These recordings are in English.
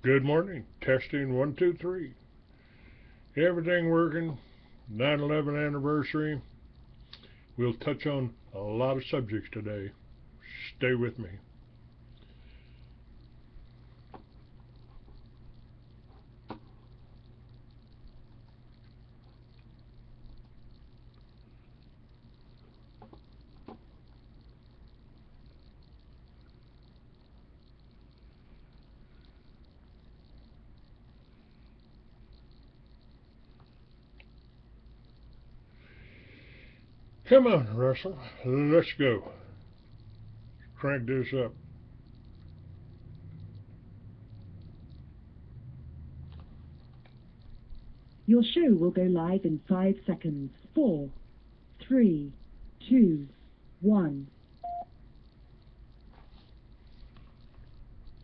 Good morning. Testing 1, 2, 3. Everything working. 9/11 anniversary. We'll touch on a lot of subjects today. Stay with me. Come on, Russell. Let's go. Crank this up. Your show will go live in 5 seconds. 4, 3, 2, 1.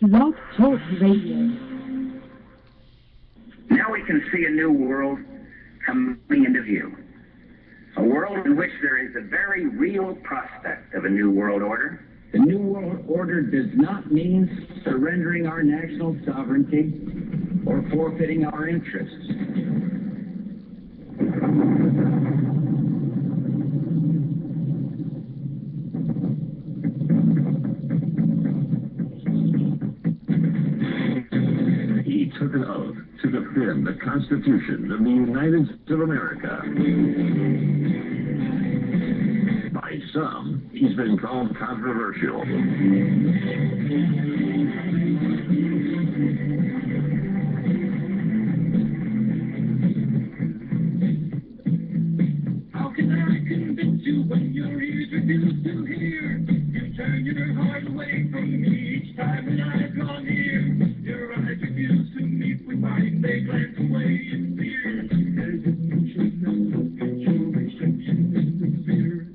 Roth Talk Radio. Now we can see a new world coming into view. A world in which there is a very real prospect of a new world order. The new world order does not mean surrendering our national sovereignty or forfeiting our interests. He took an oath to defend the Constitution of the United States of America. By some, he's been called controversial. How can I convince you when your ears refuse to hear? You turn your heart away from me each time that I draw near. Your eyes refuse to meet with mine, they glance away in fear. As if you should know your reception is fear.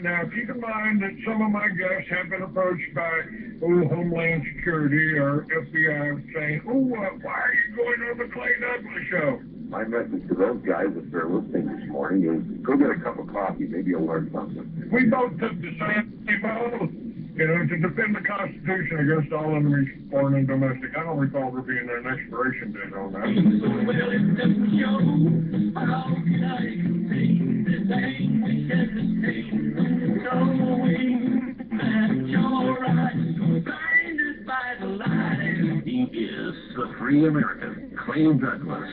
Now, keep in mind that some of my guests have been approached by Homeland Security or FBI saying, why are you going on the Clay Douglas show? My message to those guys, if they're listening this morning, is go get a cup of coffee. Maybe you'll learn something. We both took the same oath, to defend the Constitution against all enemies, foreign and domestic. I don't recall there being an expiration date on that. Well, it doesn't show. How can I contain this anguish and this pain? Knowing that your eyes are blinded by the light. He is the free American, Clay Douglas.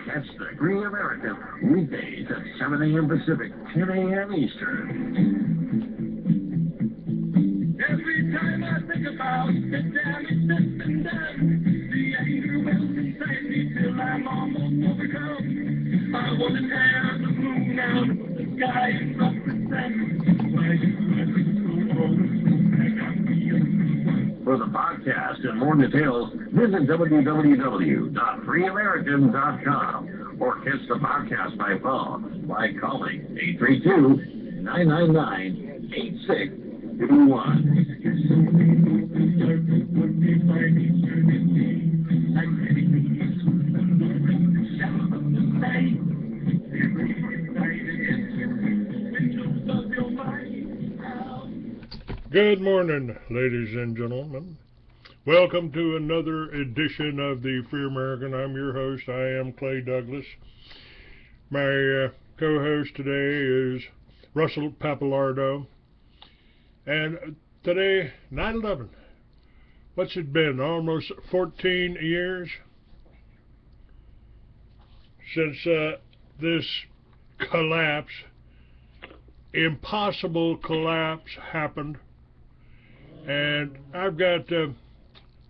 That's the Free American, weekdays at 7 a.m. Pacific, 10 a.m. Eastern. Every time I think about the damage that's been done, the anger wells inside me till I'm almost overcome. I want to tear the moon out of the sky and rock the sun. Why you let me so long? I got me a For the podcast and more details, visit www.freeamerican.com or catch the podcast by phone by calling 832-999-8621. Good morning, ladies and gentlemen. Welcome to another edition of the Free American. I'm your host. I am Clay Douglas. My co-host today is Russell Pappalardo. And today, 9/11. What's it been? Almost 14 years since this collapse, impossible collapse, happened. And I've got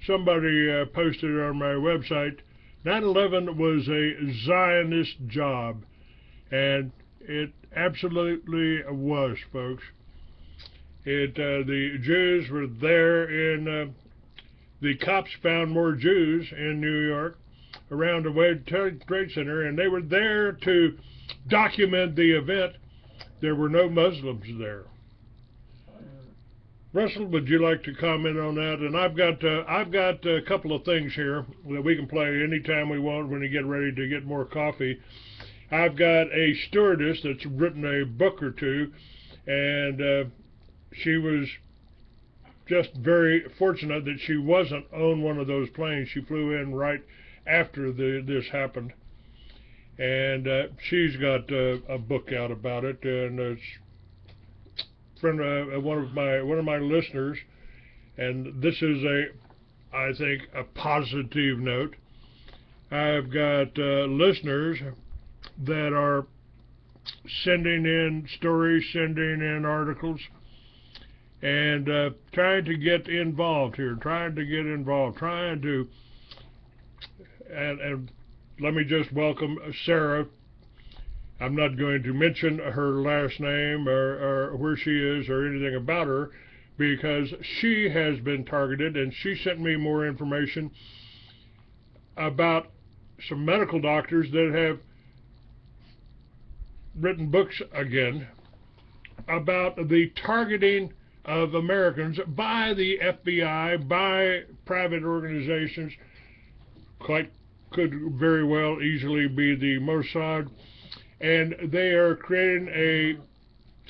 somebody posted on my website, 9/11 was a Zionist job, and it absolutely was, folks. The Jews were there the cops found more Jews in New York around the World Trade Center, and they were there to document the event. There were no Muslims there. Russell, would you like to comment on that? And I've got a couple of things here that we can play anytime we want when we get ready to get more coffee. I've got a stewardess that's written a book or two, and she was just very fortunate that she wasn't on one of those planes. She flew in right after this happened, and she's got a book out about it, and it's friend one of my listeners, and this is I think a positive note. I've got listeners that are sending in stories, sending in articles, and trying to get involved here, and let me just welcome Sarah. I'm not going to mention her last name or where she is or anything about her, because she has been targeted, and she sent me more information about some medical doctors that have written books again about the targeting of Americans by the FBI, by private organizations, could very well easily be the Mossad, and they are creating a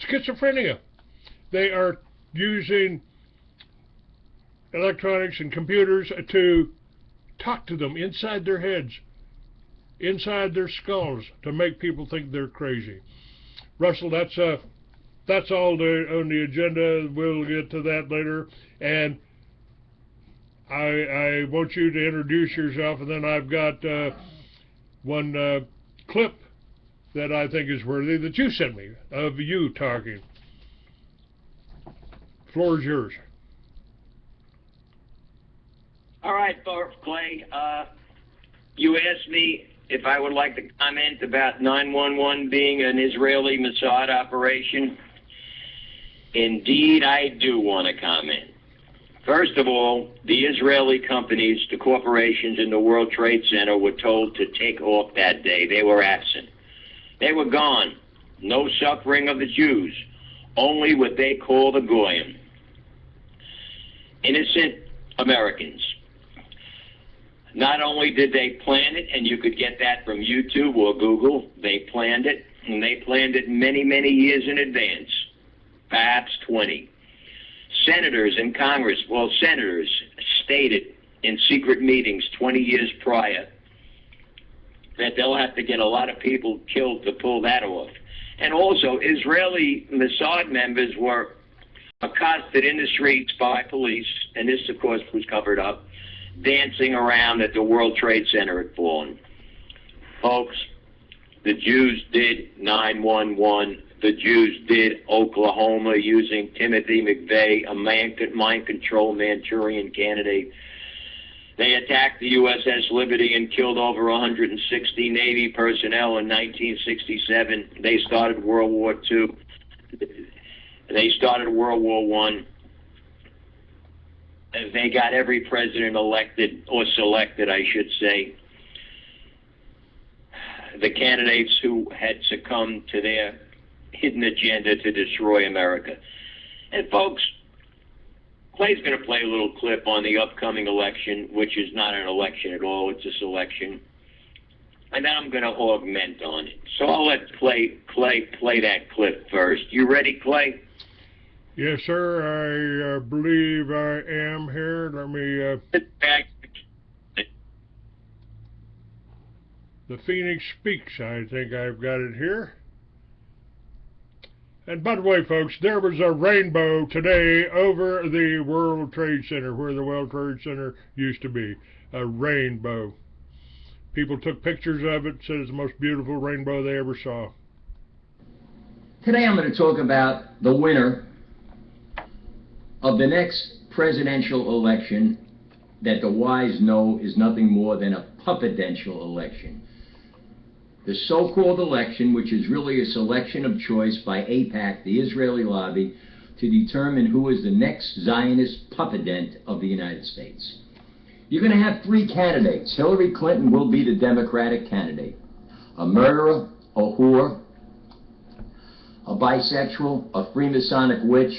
schizophrenia. They are using electronics and computers to talk to them inside their heads, inside their skulls, to make people think they're crazy. Russell, that's all on the agenda. We'll get to that later, and I want you to introduce yourself, and then I've got one clip that I think is worthy that you sent me of you talking. Floor is yours. All right, Clay. You asked me if I would like to comment about 911 being an Israeli Mossad operation. Indeed, I do want to comment. First of all, the Israeli companies, the corporations in the World Trade Center were told to take off that day. They were absent. They were gone. No suffering of the Jews, only what they call the Goyim. Innocent Americans. Not only did they plan it, and you could get that from YouTube or Google, they planned it, and they planned it many, many years in advance, perhaps 20. Senators in Congress, senators stated in secret meetings 20 years prior that they'll have to get a lot of people killed to pull that off. And also, Israeli Mossad members were accosted in the streets by police, and this, of course, was covered up, dancing around that the World Trade Center had fallen. Folks, the Jews did 911. The Jews did Oklahoma using Timothy McVeigh, a mind control Manchurian candidate. They attacked the USS Liberty and killed over 160 Navy personnel in 1967. They started World War II. They started World War I. They got every president elected, or selected, I should say. The candidates who had succumbed to their hidden agenda to destroy America. And folks, Clay's going to play a little clip on the upcoming election, which is not an election at all, it's a selection. And then I'm going to augment on it. So I'll let Clay play that clip first. You ready, Clay? Yes, sir. I believe I am here. Let me... The Phoenix Speaks. I think I've got it here. And by the way, folks, there was a rainbow today over the World Trade Center, where the World Trade Center used to be. A rainbow. People took pictures of it, said it's the most beautiful rainbow they ever saw. Today I'm going to talk about the winner of the next presidential election that the wise know is nothing more than a puppetential election. The so-called election, which is really a selection of choice by AIPAC, the Israeli lobby, to determine who is the next Zionist puppet of the United States. You're going to have three candidates. Hillary Clinton will be the Democratic candidate. A murderer, a whore, a bisexual, a Freemasonic witch,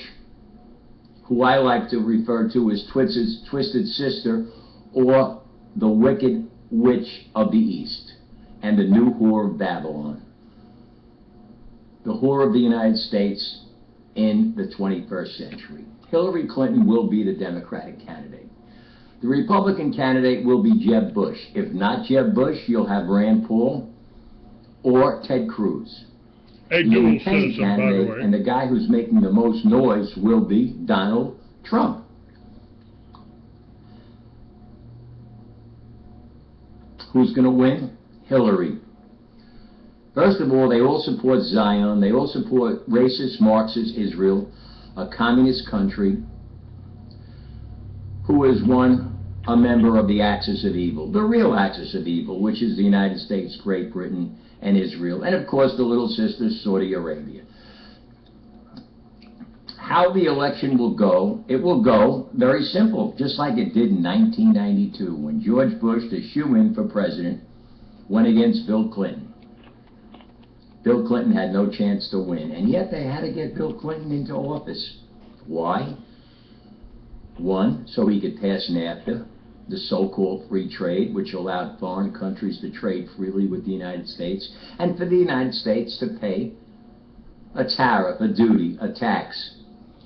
who I like to refer to as Twisted Sister, or the Wicked Witch of the East, and the new whore of Babylon. the whore of the United States in the 21st century. Hillary Clinton will be the Democratic candidate. The Republican candidate will be Jeb Bush. If not Jeb Bush, you'll have Rand Paul or Ted Cruz. A The dual independent citizen, by the candidate, way. and the guy who's making the most noise will be Donald Trump. Who's going to win? Hillary. First of all, they all support Zion. They all support racist, Marxist Israel, a communist country who is a member of the axis of evil, the real axis of evil, which is the United States, Great Britain, and Israel, and of course the little sister, Saudi Arabia. How the election will go, it will go very simple, just like it did in 1992 when George Bush, the shoo-in for president, went against Bill Clinton. Bill Clinton had no chance to win, and yet they had to get Bill Clinton into office. Why? One, so he could pass NAFTA, the so-called free trade, which allowed foreign countries to trade freely with the United States, and for the United States to pay a tariff, a duty, a tax,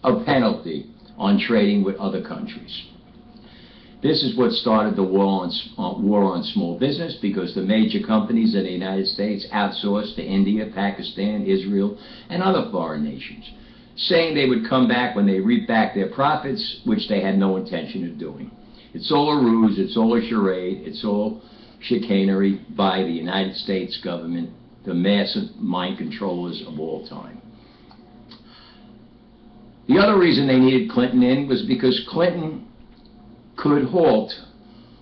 a penalty on trading with other countries. This is what started the war on small business, because the major companies in the United States outsourced to India, Pakistan, Israel, and other foreign nations, saying they would come back when they reap back their profits, which they had no intention of doing. It's all a ruse, it's all a charade, it's all chicanery by the United States government, the massive mind controllers of all time. The other reason they needed Clinton in was because Clinton could halt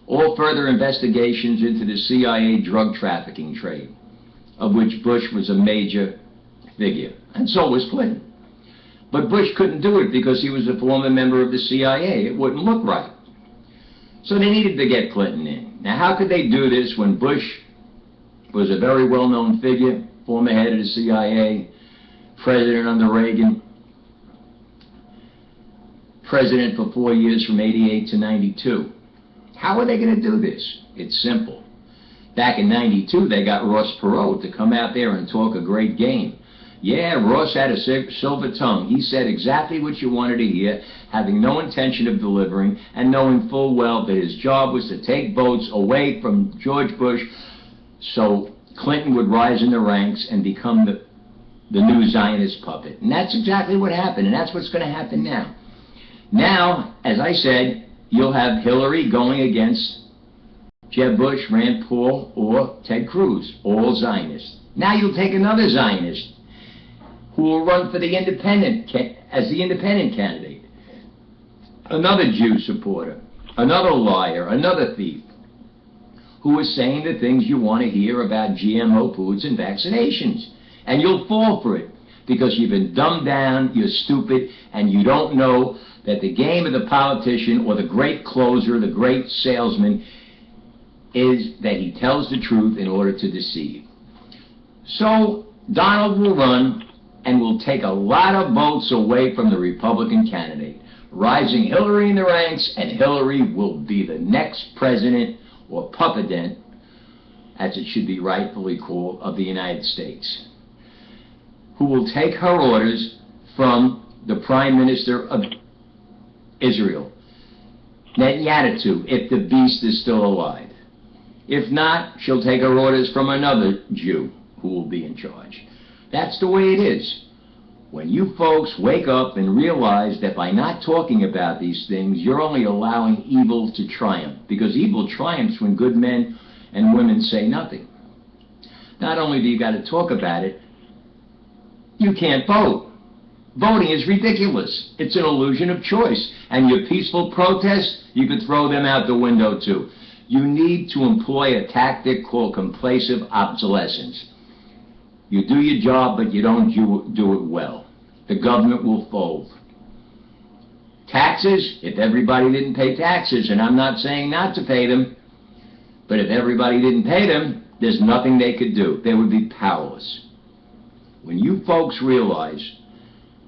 all further investigations into the CIA drug trafficking trade, of which Bush was a major figure, and so was Clinton. But Bush couldn't do it because he was a former member of the CIA. It wouldn't look right. So they needed to get Clinton in. Now, how could they do this when Bush was a very well-known figure, former head of the CIA, president under Reagan, president for 4 years from 88 to 92? How are they going to do this? It's simple. Back in 92, they got Ross Perot to come out there and talk a great game. Yeah, Ross had a silver tongue. He said exactly what you wanted to hear, having no intention of delivering, and knowing full well that his job was to take votes away from George Bush so Clinton would rise in the ranks and become the new Zionist puppet. And that's exactly what happened, and that's what's going to happen now. Now, as I said, you'll have Hillary going against Jeb Bush, Rand Paul, or Ted Cruz, all Zionists. Now you'll take another Zionist who will run for the independent as the independent candidate. Another Jew supporter, another liar, another thief, who is saying the things you want to hear about GMO foods and vaccinations. And you'll fall for it because you've been dumbed down, you're stupid, and you don't know that the game of the politician or the great closer, the great salesman, is that he tells the truth in order to deceive. So Donald will run and will take a lot of votes away from the Republican candidate, rising Hillary in the ranks, and Hillary will be the next president, or puppet, as it should be rightfully called, of the United States, who will take her orders from the Prime Minister of Israel, Netanyahu, if the beast is still alive. If not, she'll take her orders from another Jew who will be in charge. That's the way it is. When you folks wake up and realize that by not talking about these things, you're only allowing evil to triumph, because evil triumphs when good men and women say nothing. Not only do you got to talk about it, you can't vote. Voting is ridiculous. It's an illusion of choice. And your peaceful protests, you could throw them out the window too. You need to employ a tactic called complacent obsolescence. You do your job, but you don't do it well. The government will fold. Taxes, if everybody didn't pay taxes, and I'm not saying not to pay them, but if everybody didn't pay them, there's nothing they could do. They would be powerless. When you folks realize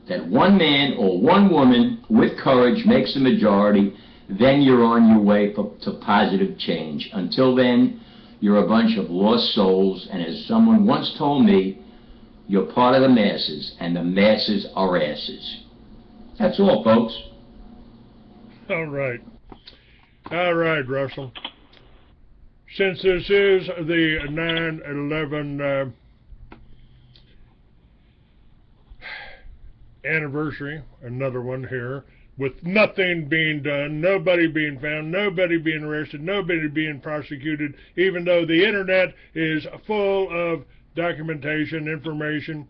that one man or one woman with courage makes the majority, then you're on your way to positive change. Until then, you're a bunch of lost souls, and as someone once told me, You're part of the masses, and the masses are asses. That's all, folks. All right. All right, Russell. Since this is the 9/11 anniversary, another one here, with nothing being done, nobody being found, nobody being arrested, nobody being prosecuted, even though the internet is full of documentation, information.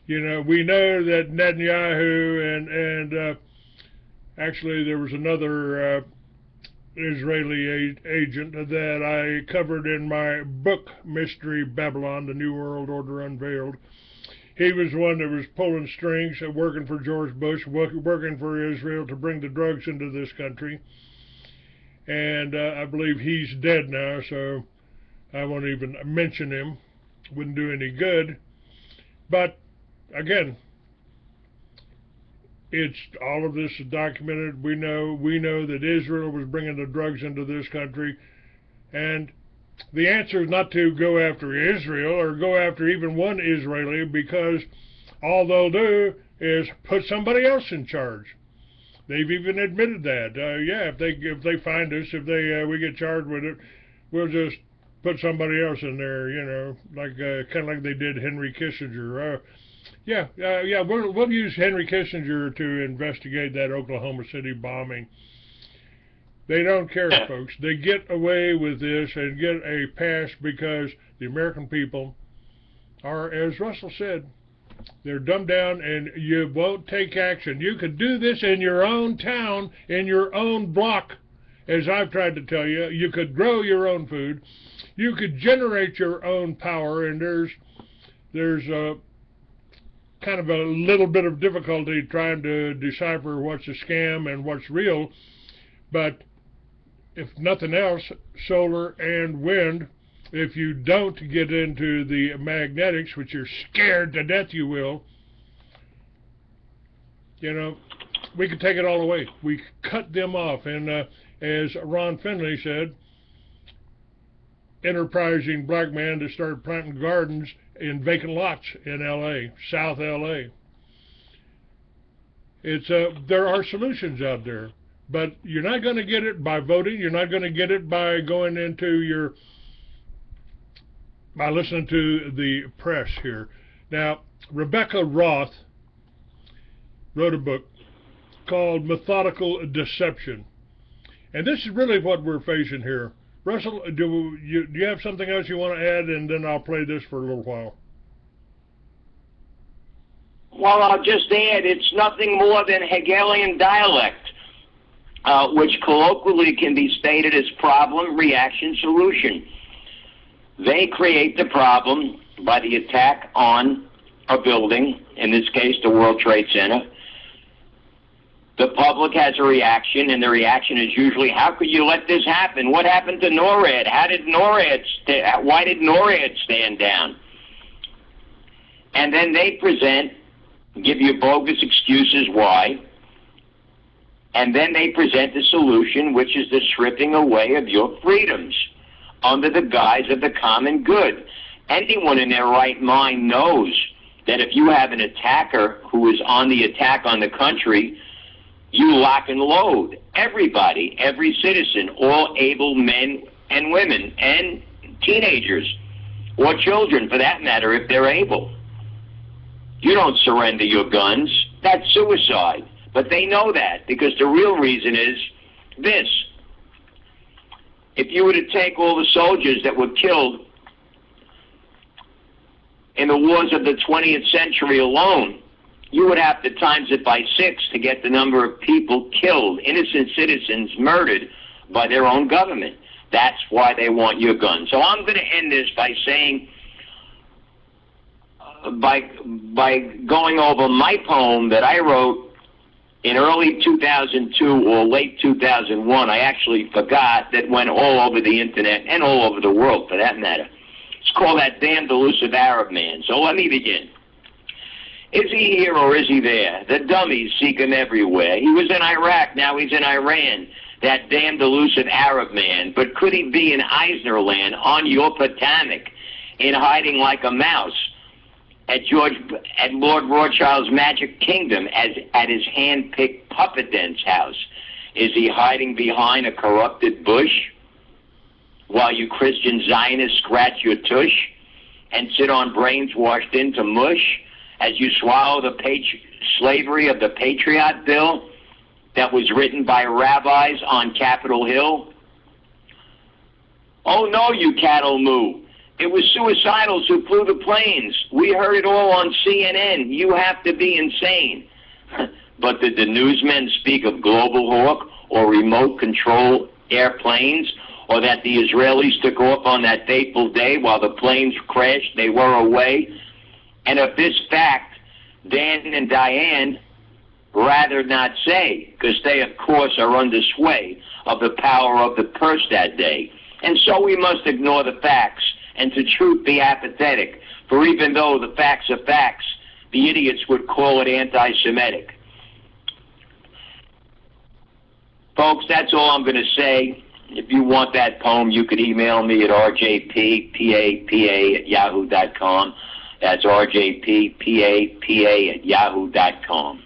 You know, we know that Netanyahu and actually there was another Israeli agent that I covered in my book, Mystery Babylon, The New World Order Unveiled. He was one that was pulling strings, working for George Bush, working for Israel to bring the drugs into this country. And I believe he's dead now, so I won't even mention him. Wouldn't do any good. But, again, it's all of this is documented. We know that Israel was bringing the drugs into this country, and the answer is not to go after Israel or go after even one Israeli, because all they'll do is put somebody else in charge. They've even admitted that. Yeah, if they find us, if we get charged with it, we'll just put somebody else in there. You know, like kind of like they did Henry Kissinger. Yeah, we'll use Henry Kissinger to investigate that Oklahoma City bombing. They don't care, folks. They get away with this and get a pass because the American people are, as Russell said, they're dumbed down, and you won't take action. You could do this in your own town, in your own block, as I've tried to tell you. You could grow your own food. You could generate your own power, and there's kind of a little bit of difficulty trying to decipher what's a scam and what's real, but if nothing else, solar and wind, if you don't get into the magnetics, which you're scared to death you will, you know, we could take it all away. We cut them off, and as Ron Finley said, enterprising black man to start planting gardens in vacant lots in L.A., South L.A. There are solutions out there, but you're not going to get it by voting. You're not going to get it by going into by listening to the press here. Now, Rebekah Roth wrote a book called Methodical Deception, and this is really what we're facing here. Russell, do you have something else you want to add, and then I'll play this for a little while? Well, I'll just add, it's nothing more than Hegelian dialect, which colloquially can be stated as problem, reaction, solution. They create the problem by the attack on a building, in this case the World Trade Center. The public has a reaction, and the reaction is usually, how could you let this happen? What happened to NORAD? Why did NORAD stand down? And then they give you bogus excuses why, and then they present a solution, which is the stripping away of your freedoms under the guise of the common good. Anyone in their right mind knows that if you have an attacker who is on the attack on the country, you lock and load everybody, every citizen, all able men and women and teenagers, or children for that matter, if they're able. You don't surrender your guns. That's suicide. But they know that, because the real reason is this. If you were to take all the soldiers that were killed in the wars of the 20th century alone, you would have to times it by 6 to get the number of people killed, innocent citizens murdered by their own government. That's why they want your guns. So I'm going to end this by saying, by going over my poem that I wrote in early 2002 or late 2001. I actually forgot, that went all over the internet and all over the world for that matter. It's called That Damned Elusive Arab Man. So let me begin. Is he here or is he there? The dummies seek him everywhere. He was in Iraq, now he's in Iran. That damned elusive Arab man. But could he be in Eisner land on your Potomac, in hiding like a mouse, at Lord Rothschild's Magic Kingdom as at his hand-picked puppet dance house? Is he hiding behind a corrupted bush while you Christian Zionists scratch your tush and sit on brains washed into mush as you swallow the slavery of the Patriot Bill that was written by rabbis on Capitol Hill? Oh no, you cattle moo. It was suicidals who flew the planes. We heard it all on CNN. You have to be insane. But did the newsmen speak of Global Hawk or remote control airplanes, or that the Israelis took off on that fateful day while the planes crashed, they were away? And of this fact, Dan and Diane rather not say, because they, of course, are under sway of the power of the purse that day. And so we must ignore the facts, and to truth be apathetic, for even though the facts are facts, the idiots would call it anti-Semitic. Folks, that's all I'm going to say. If you want that poem, you could email me at rjppapa@yahoo.com. That's rjppapa@yahoo.com.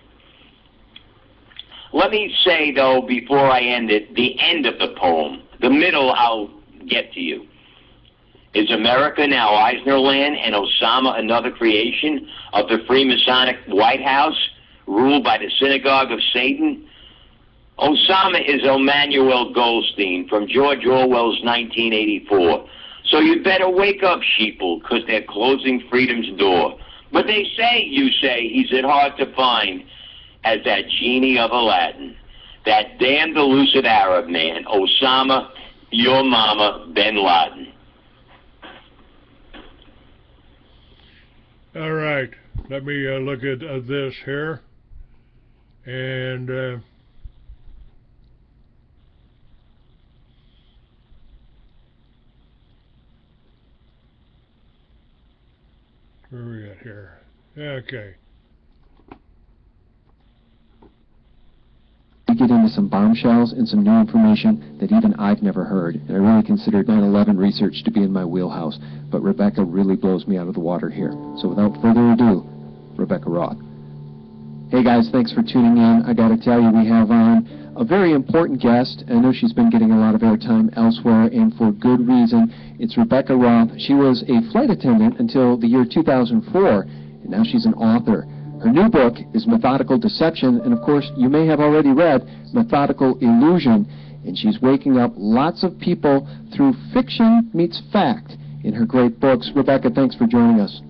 Let me say, though, before I end it, the end of the poem. The middle I'll get to you. Is America now Eisner land and Osama another creation of the Freemasonic White House ruled by the synagogue of Satan? Osama is Emmanuel Goldstein from George Orwell's 1984. So you'd better wake up, sheeple, because they're closing freedom's door. But they say, you say, he's at hard to find as that genie of Aladdin, that damned elusive Arab man, Osama, your mama, bin Laden. All right, let me look at this here, and where are we at here? Okay. We get into some bombshells and some new information that even I've never heard, and I really considered 9/11 research to be in my wheelhouse, but Rebekah really blows me out of the water here. So without further ado, Rebekah Roth. Hey guys, thanks for tuning in. I gotta tell you, we have on a very important guest. I know she's been getting a lot of airtime elsewhere, and for good reason. It's Rebekah Roth. She was a flight attendant until the year 2004, and now she's an author. Her new book is Methodical Deception, and of course, you may have already read Methodical Illusion, and she's waking up lots of people through fiction meets fact in her great books. Rebekah, thanks for joining us.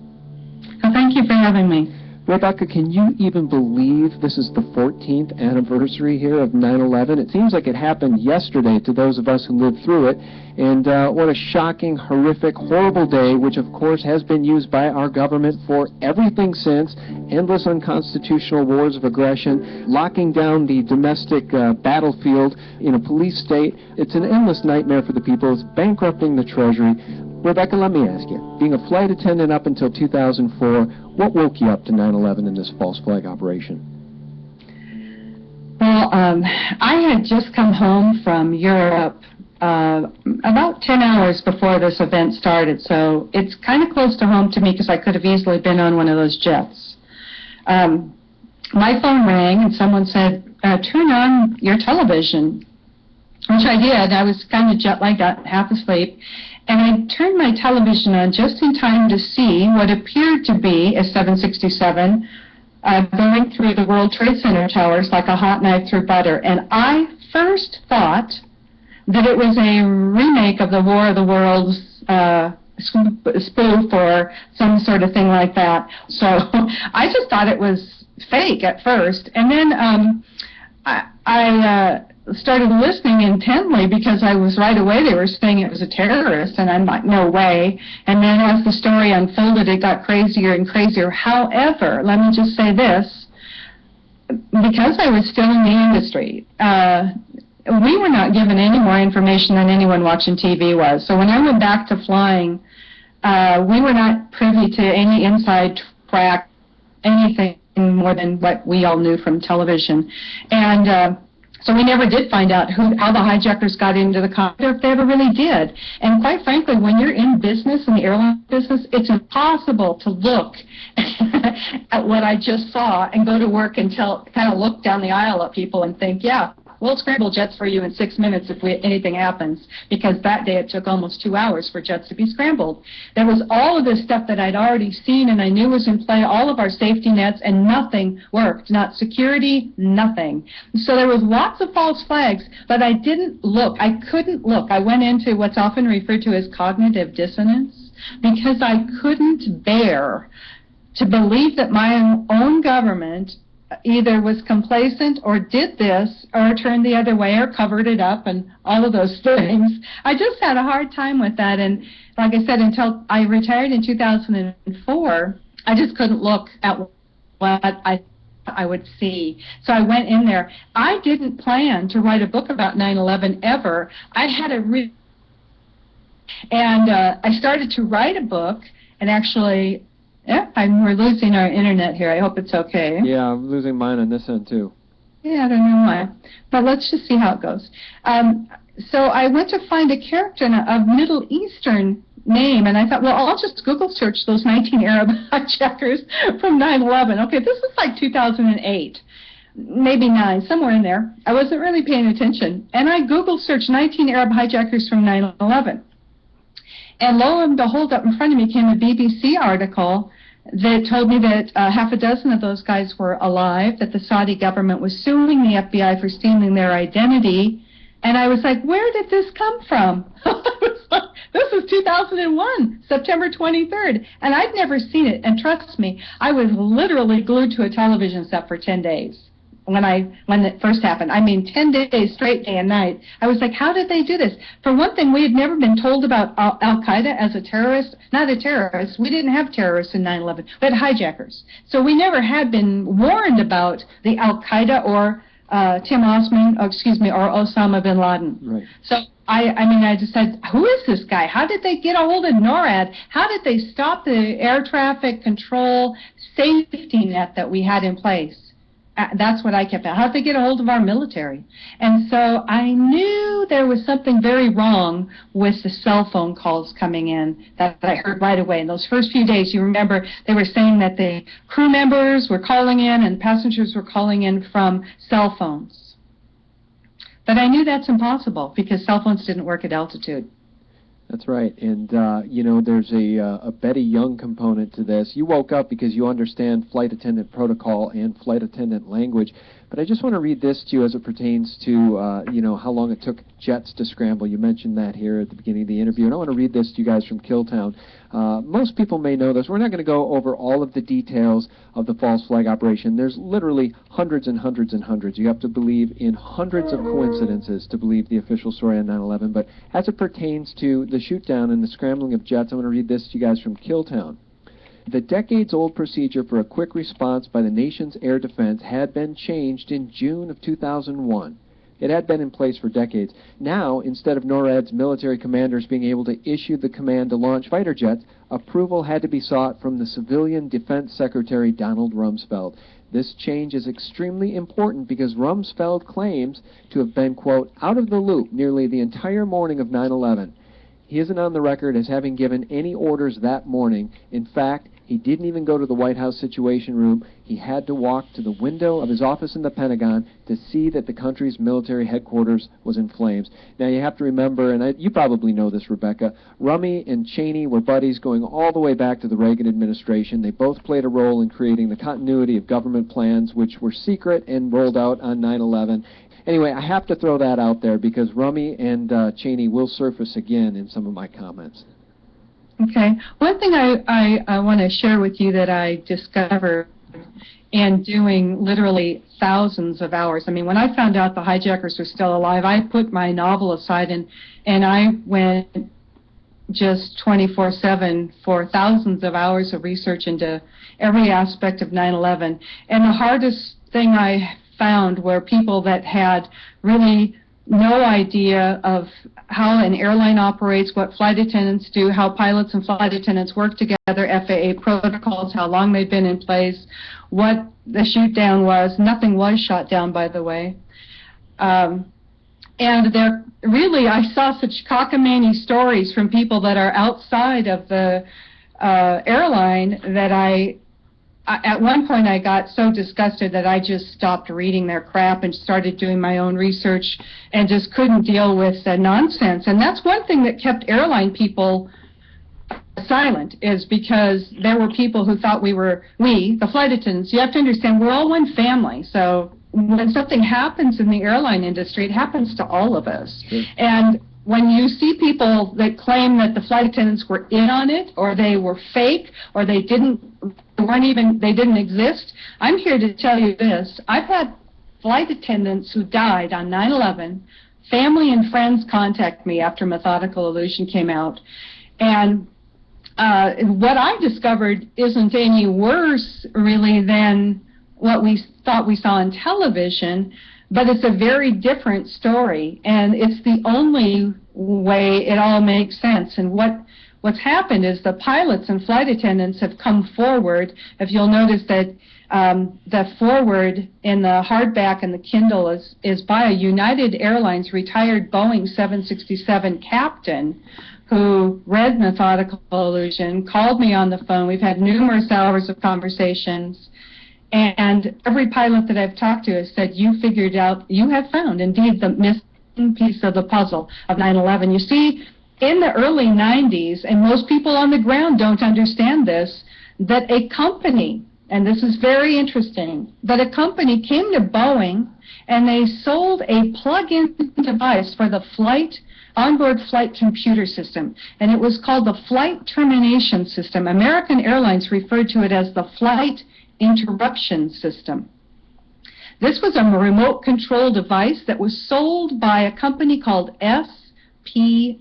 Oh, thank you for having me. Rebekah, can you even believe this is the 14th anniversary here of 9/11? It seems like it happened yesterday to those of us who lived through it. And what a shocking, horrific, horrible day, which of course has been used by our government for everything since. Endless unconstitutional wars of aggression, locking down the domestic battlefield in a police state. It's an endless nightmare for the people. It's bankrupting the Treasury. Rebekah, let me ask you, being a flight attendant up until 2004, what woke you up to 9/11 in this false flag operation? Well, I had just come home from Europe about 10 hours before this event started, so it's kind of close to home to me because I could have easily been on one of those jets. My phone rang and someone said, turn on your television, which I did. I was kind of jet-lagged out, half asleep. And I turned my television on just in time to see what appeared to be a 767 going through the World Trade Center towers like a hot knife through butter. And I first thought that it was a remake of the War of the Worlds spoof or some sort of thing like that. So I just thought it was fake at first. And then I started listening intently because I was right away, they were saying it was a terrorist, and I'm like, no way. And then as the story unfolded, it got crazier and crazier. However, let me just say this, because I was still in the industry, we were not given any more information than anyone watching TV was. So when I went back to flying, we were not privy to any inside track, anything more than what we all knew from television. And So we never did find out how the hijackers got into the cockpit, or if they ever really did. And quite frankly, when you're in business, in the airline business, it's impossible to look at what I just saw and go to work and kind of look down the aisle at people and think, yeah, we'll scramble jets for you in 6 minutes if anything happens, because that day it took almost 2 hours for jets to be scrambled. There was all of this stuff that I'd already seen and I knew was in play, all of our safety nets, and nothing worked. Not security, nothing. So there was lots of false flags, but I didn't look. I couldn't look. I went into what's often referred to as cognitive dissonance, because I couldn't bear to believe that my own government either was complacent or did this or turned the other way or covered it up and all of those things. I just had a hard time with that. And like I said, until I retired in 2004, I just couldn't look at what I would see. So I went in there. I didn't plan to write a book about 9/11 ever. I had I started to write a book, and actually, yeah, we're losing our internet here. I hope it's okay. Yeah, I'm losing mine on this end, too. Yeah, I don't know why. But let's just see how it goes. So I went to find a character of Middle Eastern name, and I thought, well, I'll just Google search those 19 Arab hijackers from 9/11. Okay, this is like 2008. Maybe 9, somewhere in there. I wasn't really paying attention. And I Google searched 19 Arab hijackers from 9/11. And lo and behold, up in front of me came a BBC article that told me that half a dozen of those guys were alive, that the Saudi government was suing the FBI for stealing their identity. And I was like, where did this come from? This was 2001, September 23rd. And I'd never seen it. And trust me, I was literally glued to a television set for 10 days. When it first happened. I mean, 10 days straight, day and night. I was like, how did they do this? For one thing, we had never been told about Al-Qaeda as a terrorist. Not a terrorist. We didn't have terrorists in 9/11. We had hijackers. So we never had been warned about the Al-Qaeda or or Osama bin Laden. Right. So I just said, who is this guy? How did they get a hold of NORAD? How did they stop the air traffic control safety net that we had in place? That's what I kept at. How did they get a hold of our military? And so I knew there was something very wrong with the cell phone calls coming in that I heard right away. In those first few days, you remember they were saying that the crew members were calling in and passengers were calling in from cell phones. But I knew that's impossible because cell phones didn't work at altitude. That's right. And, there's a Betty Young component to this. You woke up because you understand flight attendant protocol and flight attendant language. But I just want to read this to you as it pertains to, how long it took jets to scramble. You mentioned that here at the beginning of the interview. And I want to read this to you guys from Killtown. Most people may know this. We're not going to go over all of the details of the false flag operation. There's literally hundreds and hundreds and hundreds. You have to believe in hundreds of coincidences to believe the official story on 9/11. But as it pertains to the shoot-down and the scrambling of jets, I'm going to read this to you guys from Killtown. The decades-old procedure for a quick response by the nation's air defense had been changed in June of 2001. It had been in place for decades. Now, instead of NORAD's military commanders being able to issue the command to launch fighter jets, approval had to be sought from the Civilian Defense Secretary Donald Rumsfeld. This change is extremely important because Rumsfeld claims to have been, quote, out of the loop nearly the entire morning of 9/11. He isn't on the record as having given any orders that morning. In fact, he didn't even go to the White House Situation Room. He had to walk to the window of his office in the Pentagon to see that the country's military headquarters was in flames. Now, you have to remember, and you probably know this, Rebekah, Rummy and Cheney were buddies going all the way back to the Reagan administration. They both played a role in creating the continuity of government plans, which were secret and rolled out on 9/11. Anyway, I have to throw that out there because Rummy and Cheney will surface again in some of my comments. Okay. One thing I want to share with you that I discovered in doing literally thousands of hours. I mean, when I found out the hijackers were still alive, I put my novel aside and I went just 24/7 for thousands of hours of research into every aspect of 9/11. And the hardest thing I found were people that had really no idea of how an airline operates, what flight attendants do, how pilots and flight attendants work together, FAA protocols, how long they've been in place, what the shoot down was. Nothing was shot down, by the way. And there really, I saw such cockamamie stories from people that are outside of the airline that at one point I got so disgusted that I just stopped reading their crap and started doing my own research and just couldn't deal with the nonsense. And that's one thing that kept airline people silent, is because there were people who thought the flight attendants, you have to understand, we're all one family. So when something happens in the airline industry, it happens to all of us. Sure. And when you see people that claim that the flight attendants were in on it, or they were fake, or they didn't exist, I'm here to tell you this. I've had flight attendants who died on 9/11, family and friends contact me after Methodical Illusion came out, and what I discovered isn't any worse, really, than what we thought we saw on television, but it's a very different story, and it's the only way it all makes sense. And what's happened is the pilots and flight attendants have come forward. If you'll notice that the forward in the hardback and the Kindle is by a United Airlines retired Boeing 767 captain who read Methodical Illusion, called me on the phone. We've had numerous hours of conversations. And every pilot that I've talked to has said, you figured out, you have found, indeed, the missing piece of the puzzle of 9/11. You see, in the early 90s, and most people on the ground don't understand this, that a company, and this is very interesting, that a company came to Boeing and they sold a plug-in device for the onboard flight computer system, and it was called the Flight Termination System. American Airlines referred to it as the Flight Interruption System. This was a remote control device that was sold by a company called SPC,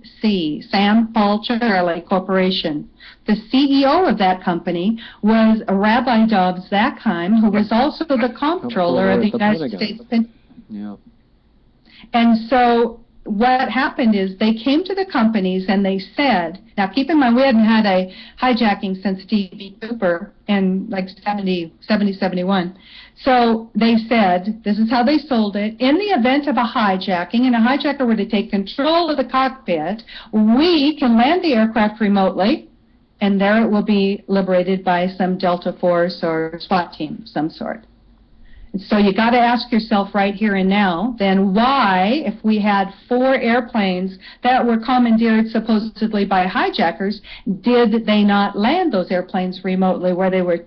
Sam Paul Charlie Corporation. The CEO of that company was Rabbi Dov Zakheim, who was also the comptroller of the United States. Yeah. And so what happened is they came to the companies and they said, now keep in mind we hadn't had a hijacking since D.B. Cooper in like 71. So they said, this is how they sold it: in the event of a hijacking and a hijacker were to take control of the cockpit, we can land the aircraft remotely and there it will be liberated by some Delta Force or SWAT team of some sort. So you got to ask yourself right here and now, then why, if we had 4 airplanes that were commandeered supposedly by hijackers, did they not land those airplanes remotely where they were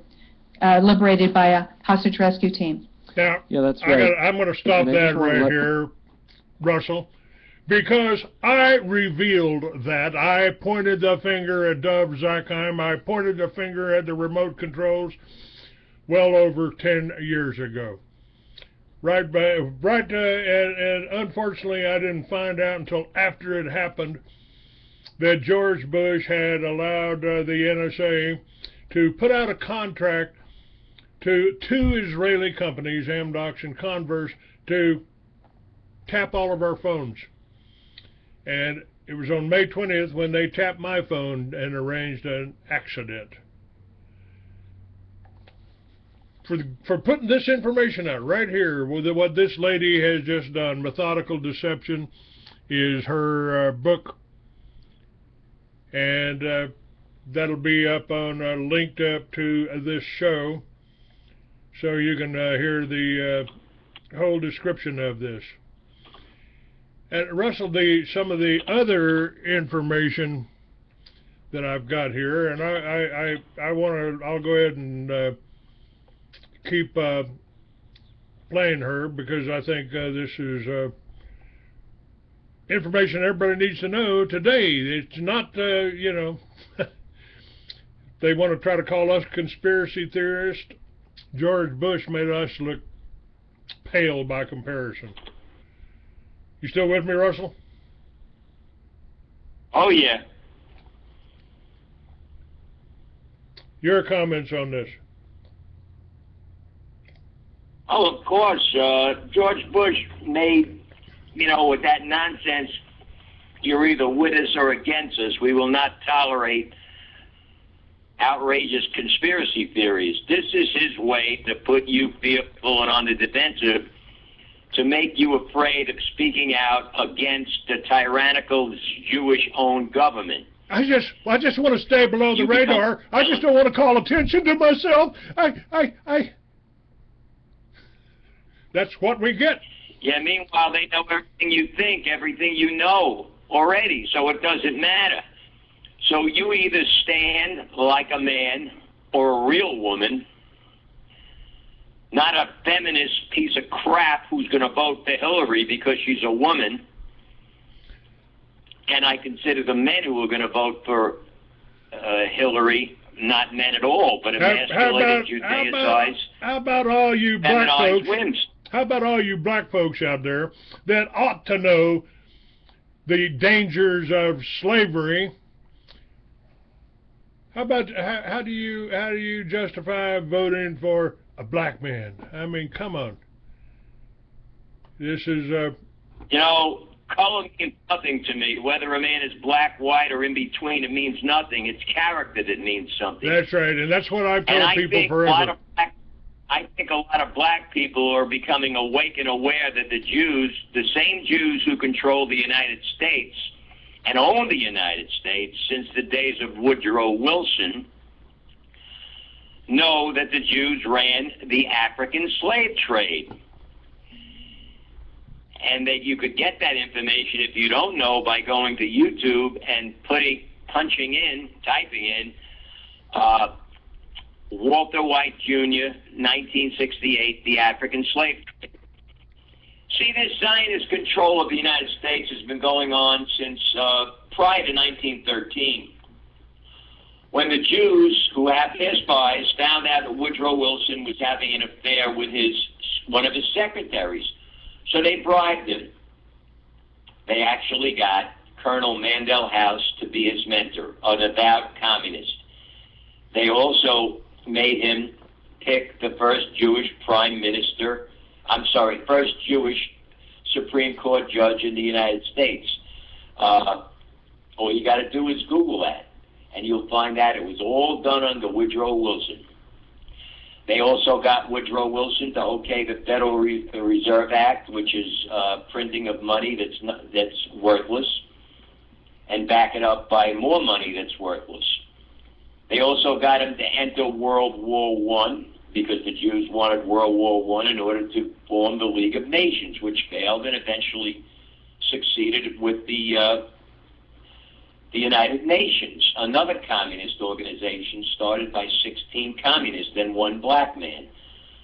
liberated by a hostage rescue team? Now, yeah, that's right. I'm going to stop that right here, Russell, because I revealed that. I pointed the finger at Dov Zakheim. I pointed the finger at the remote controls well over 10 years ago. And unfortunately I didn't find out until after it happened that George Bush had allowed the NSA to put out a contract to 2 Israeli companies, Amdocs and Converse, to tap all of our phones. And it was on May 20th when they tapped my phone and arranged an accident. For putting this information out right here, what this lady has just done. Methodical Deception is her book, and that'll be up on linked up to this show, so you can hear the whole description of this. And Russell, some of the other information that I've got here, and I'll go ahead and keep playing her, because I think this is information everybody needs to know today. It's not, you know, they want to try to call us conspiracy theorists. George Bush made us look pale by comparison. You still with me, Russell? Oh, yeah. Your comments on this? Oh, of course. George Bush made, you know, with that nonsense, you're either with us or against us. We will not tolerate outrageous conspiracy theories. This is his way to put you fearful and on the defensive to make you afraid of speaking out against the tyrannical Jewish-owned government. I just want to stay below the radar. I just don't want to call attention to myself. That's what we get. Yeah, meanwhile, they know everything you think, everything you know already, so it doesn't matter. So you either stand like a man or a real woman, not a feminist piece of crap who's going to vote for Hillary because she's a woman. And I consider the men who are going to vote for Hillary not men at all, but emasculated, Judaized, how about all you black folks? Wimps. How about all you black folks out there that ought to know the dangers of slavery? How do you justify voting for a black man? I mean, come on. This is You know, color means nothing to me. Whether a man is black, white, or in between, it means nothing. It's character that means something. That's right, and that's what I've told people forever. I think a lot of black people are becoming awake and aware that the Jews, the same Jews who control the United States and own the United States since the days of Woodrow Wilson, know that the Jews ran the African slave trade. And that you could get that information, if you don't know, by going to YouTube and typing in Walter White Jr., 1968, the African slave trade. See, this Zionist control of the United States has been going on since prior to 1913, when the Jews who have their spies found out that Woodrow Wilson was having an affair with one of his secretaries. So they bribed him. They actually got Colonel Mandel House to be his mentor, an avowed communist. They also made him pick the first Jewish first Jewish Supreme Court judge in the United States. All you got to do is Google that, and you'll find out it was all done under Woodrow Wilson. They also got Woodrow Wilson to okay the Federal Reserve Act, which is printing of money that's worthless, and back it up by more money that's worthless. They also got him to enter World War I because the Jews wanted World War I in order to form the League of Nations, which failed and eventually succeeded with the United Nations, another communist organization started by 16 communists and one black man.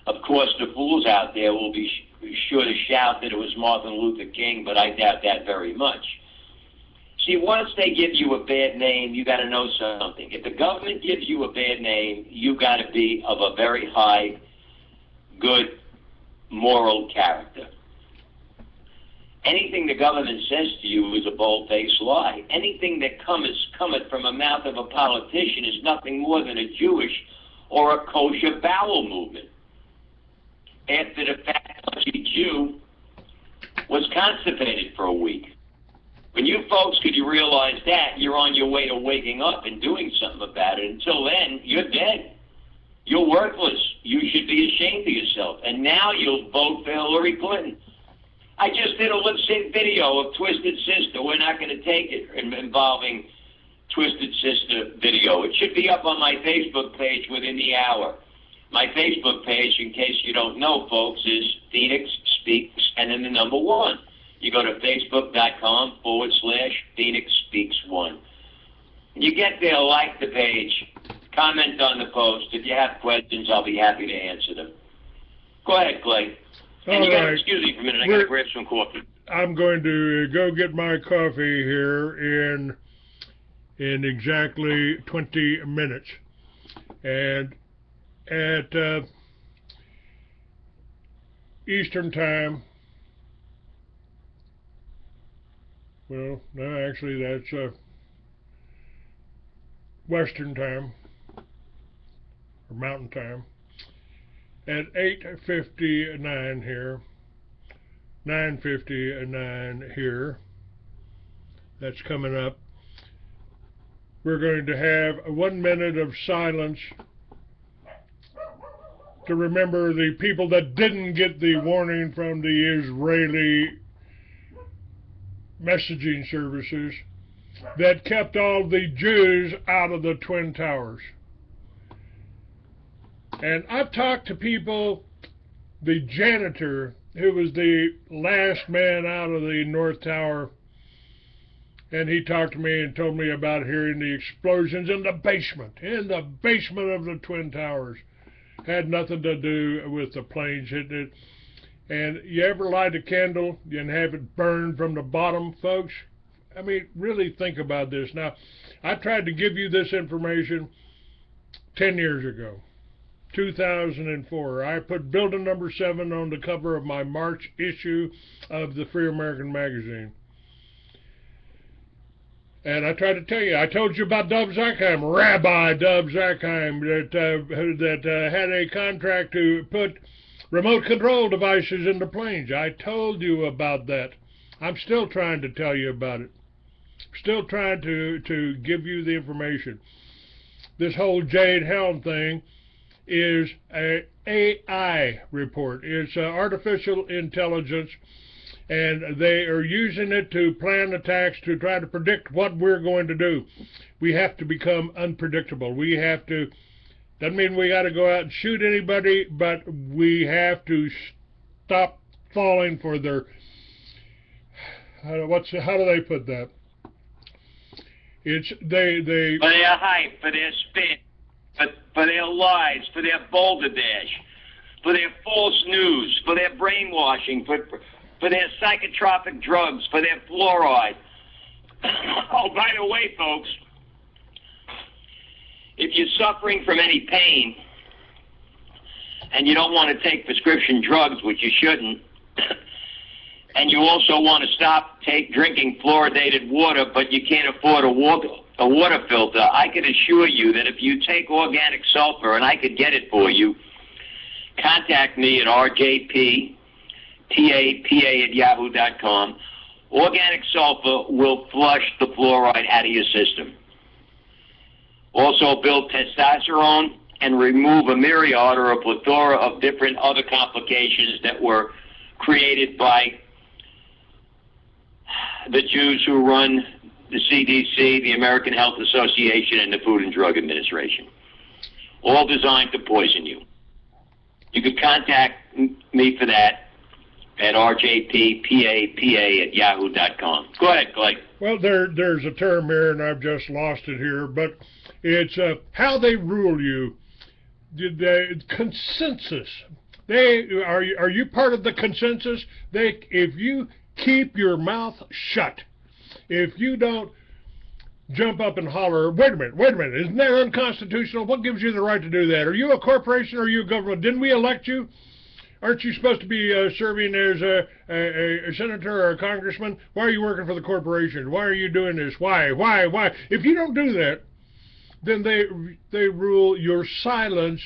Of course, the fools out there will be sure to shout that it was Martin Luther King, but I doubt that very much. See, once they give you a bad name, you got to know something. If the government gives you a bad name, you got to be of a very high, good, moral character. Anything the government says to you is a bold-faced lie. Anything that cometh from the mouth of a politician is nothing more than a Jewish or a kosher bowel movement. After the fat, pudgy Jew was constipated for a week. When you folks could realize that, you're on your way to waking up and doing something about it. Until then, you're dead. You're worthless. You should be ashamed of yourself. And now you'll vote for Hillary Clinton. I just did a lip-sync video of Twisted Sister. We're not going to take it involving Twisted Sister video. It should be up on my Facebook page within the hour. My Facebook page, in case you don't know, folks, is Phoenix Speaks and then the number 1. You go to facebook.com/Phoenix Speaks 1. You get there, like the page, comment on the post. If you have questions, I'll be happy to answer them. Go ahead, Clay. And you got to excuse me for a minute. I got to grab some coffee. I'm going to go get my coffee here in exactly 20 minutes. And at Eastern Time, well, no, actually that's Western Time, or Mountain Time, at 8:59 here, 9:59 here, that's coming up, we're going to have 1 minute of silence to remember the people that didn't get the warning from the Israeli messaging services that kept all the Jews out of the Twin Towers. And I've talked to people, the janitor, who was the last man out of the North Tower, and he talked to me and told me about hearing the explosions in the basement of the Twin Towers. Had nothing to do with the planes hitting it. And you ever light a candle and have it burn from the bottom, folks? I mean, really think about this. Now, I tried to give you this information 10 years ago, 2004. I put building number 7 on the cover of my March issue of the Free American magazine. And I tried to tell you, I told you about Dov Zakheim, Rabbi Dov Zakheim, that had a contract to put remote control devices in the planes. I told you about that. I'm still trying to tell you about it. Still trying to give you the information. This whole Jade Helm thing is a AI report. It's artificial intelligence, and they are using it to plan attacks to try to predict what we're going to do. We have to become unpredictable. We have to, doesn't mean we got to go out and shoot anybody, but we have to stop falling for their, how do they put that? It's, For their hype, for their spin, for their lies, for their balderdash, for their false news, for their brainwashing, for their psychotropic drugs, for their fluoride. Oh, by the way, folks, if you're suffering from any pain and you don't want to take prescription drugs, which you shouldn't, and you also want to stop drinking fluoridated water, but you can't afford a water filter, I can assure you that if you take organic sulfur, and I could get it for you, contact me at rjppapa@yahoo.com. Organic sulfur will flush the fluoride out of your system. Also build testosterone and remove a myriad or a plethora of different other complications that were created by the Jews who run the CDC, the American Health Association, and the Food and Drug Administration. All designed to poison you. You could contact me for that at rjppapa@yahoo.com. Go ahead, Clay. Well, there's a term here, and I've just lost it here, but it's how they rule you. The consensus. Are you part of the consensus? If you keep your mouth shut, if you don't jump up and holler, wait a minute, isn't that unconstitutional? What gives you the right to do that? Are you a corporation or are you a government? Didn't we elect you? Aren't you supposed to be serving as a senator or a congressman? Why are you working for the corporation? Why are you doing this? Why? If you don't do that, then they rule your silence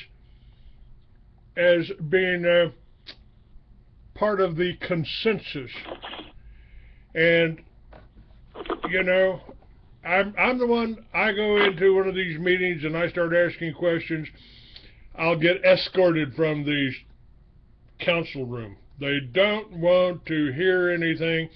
as being part of the consensus. And, you know, I'm the one, I go into one of these meetings and I start asking questions, I'll get escorted from the council room. They don't want to hear anything,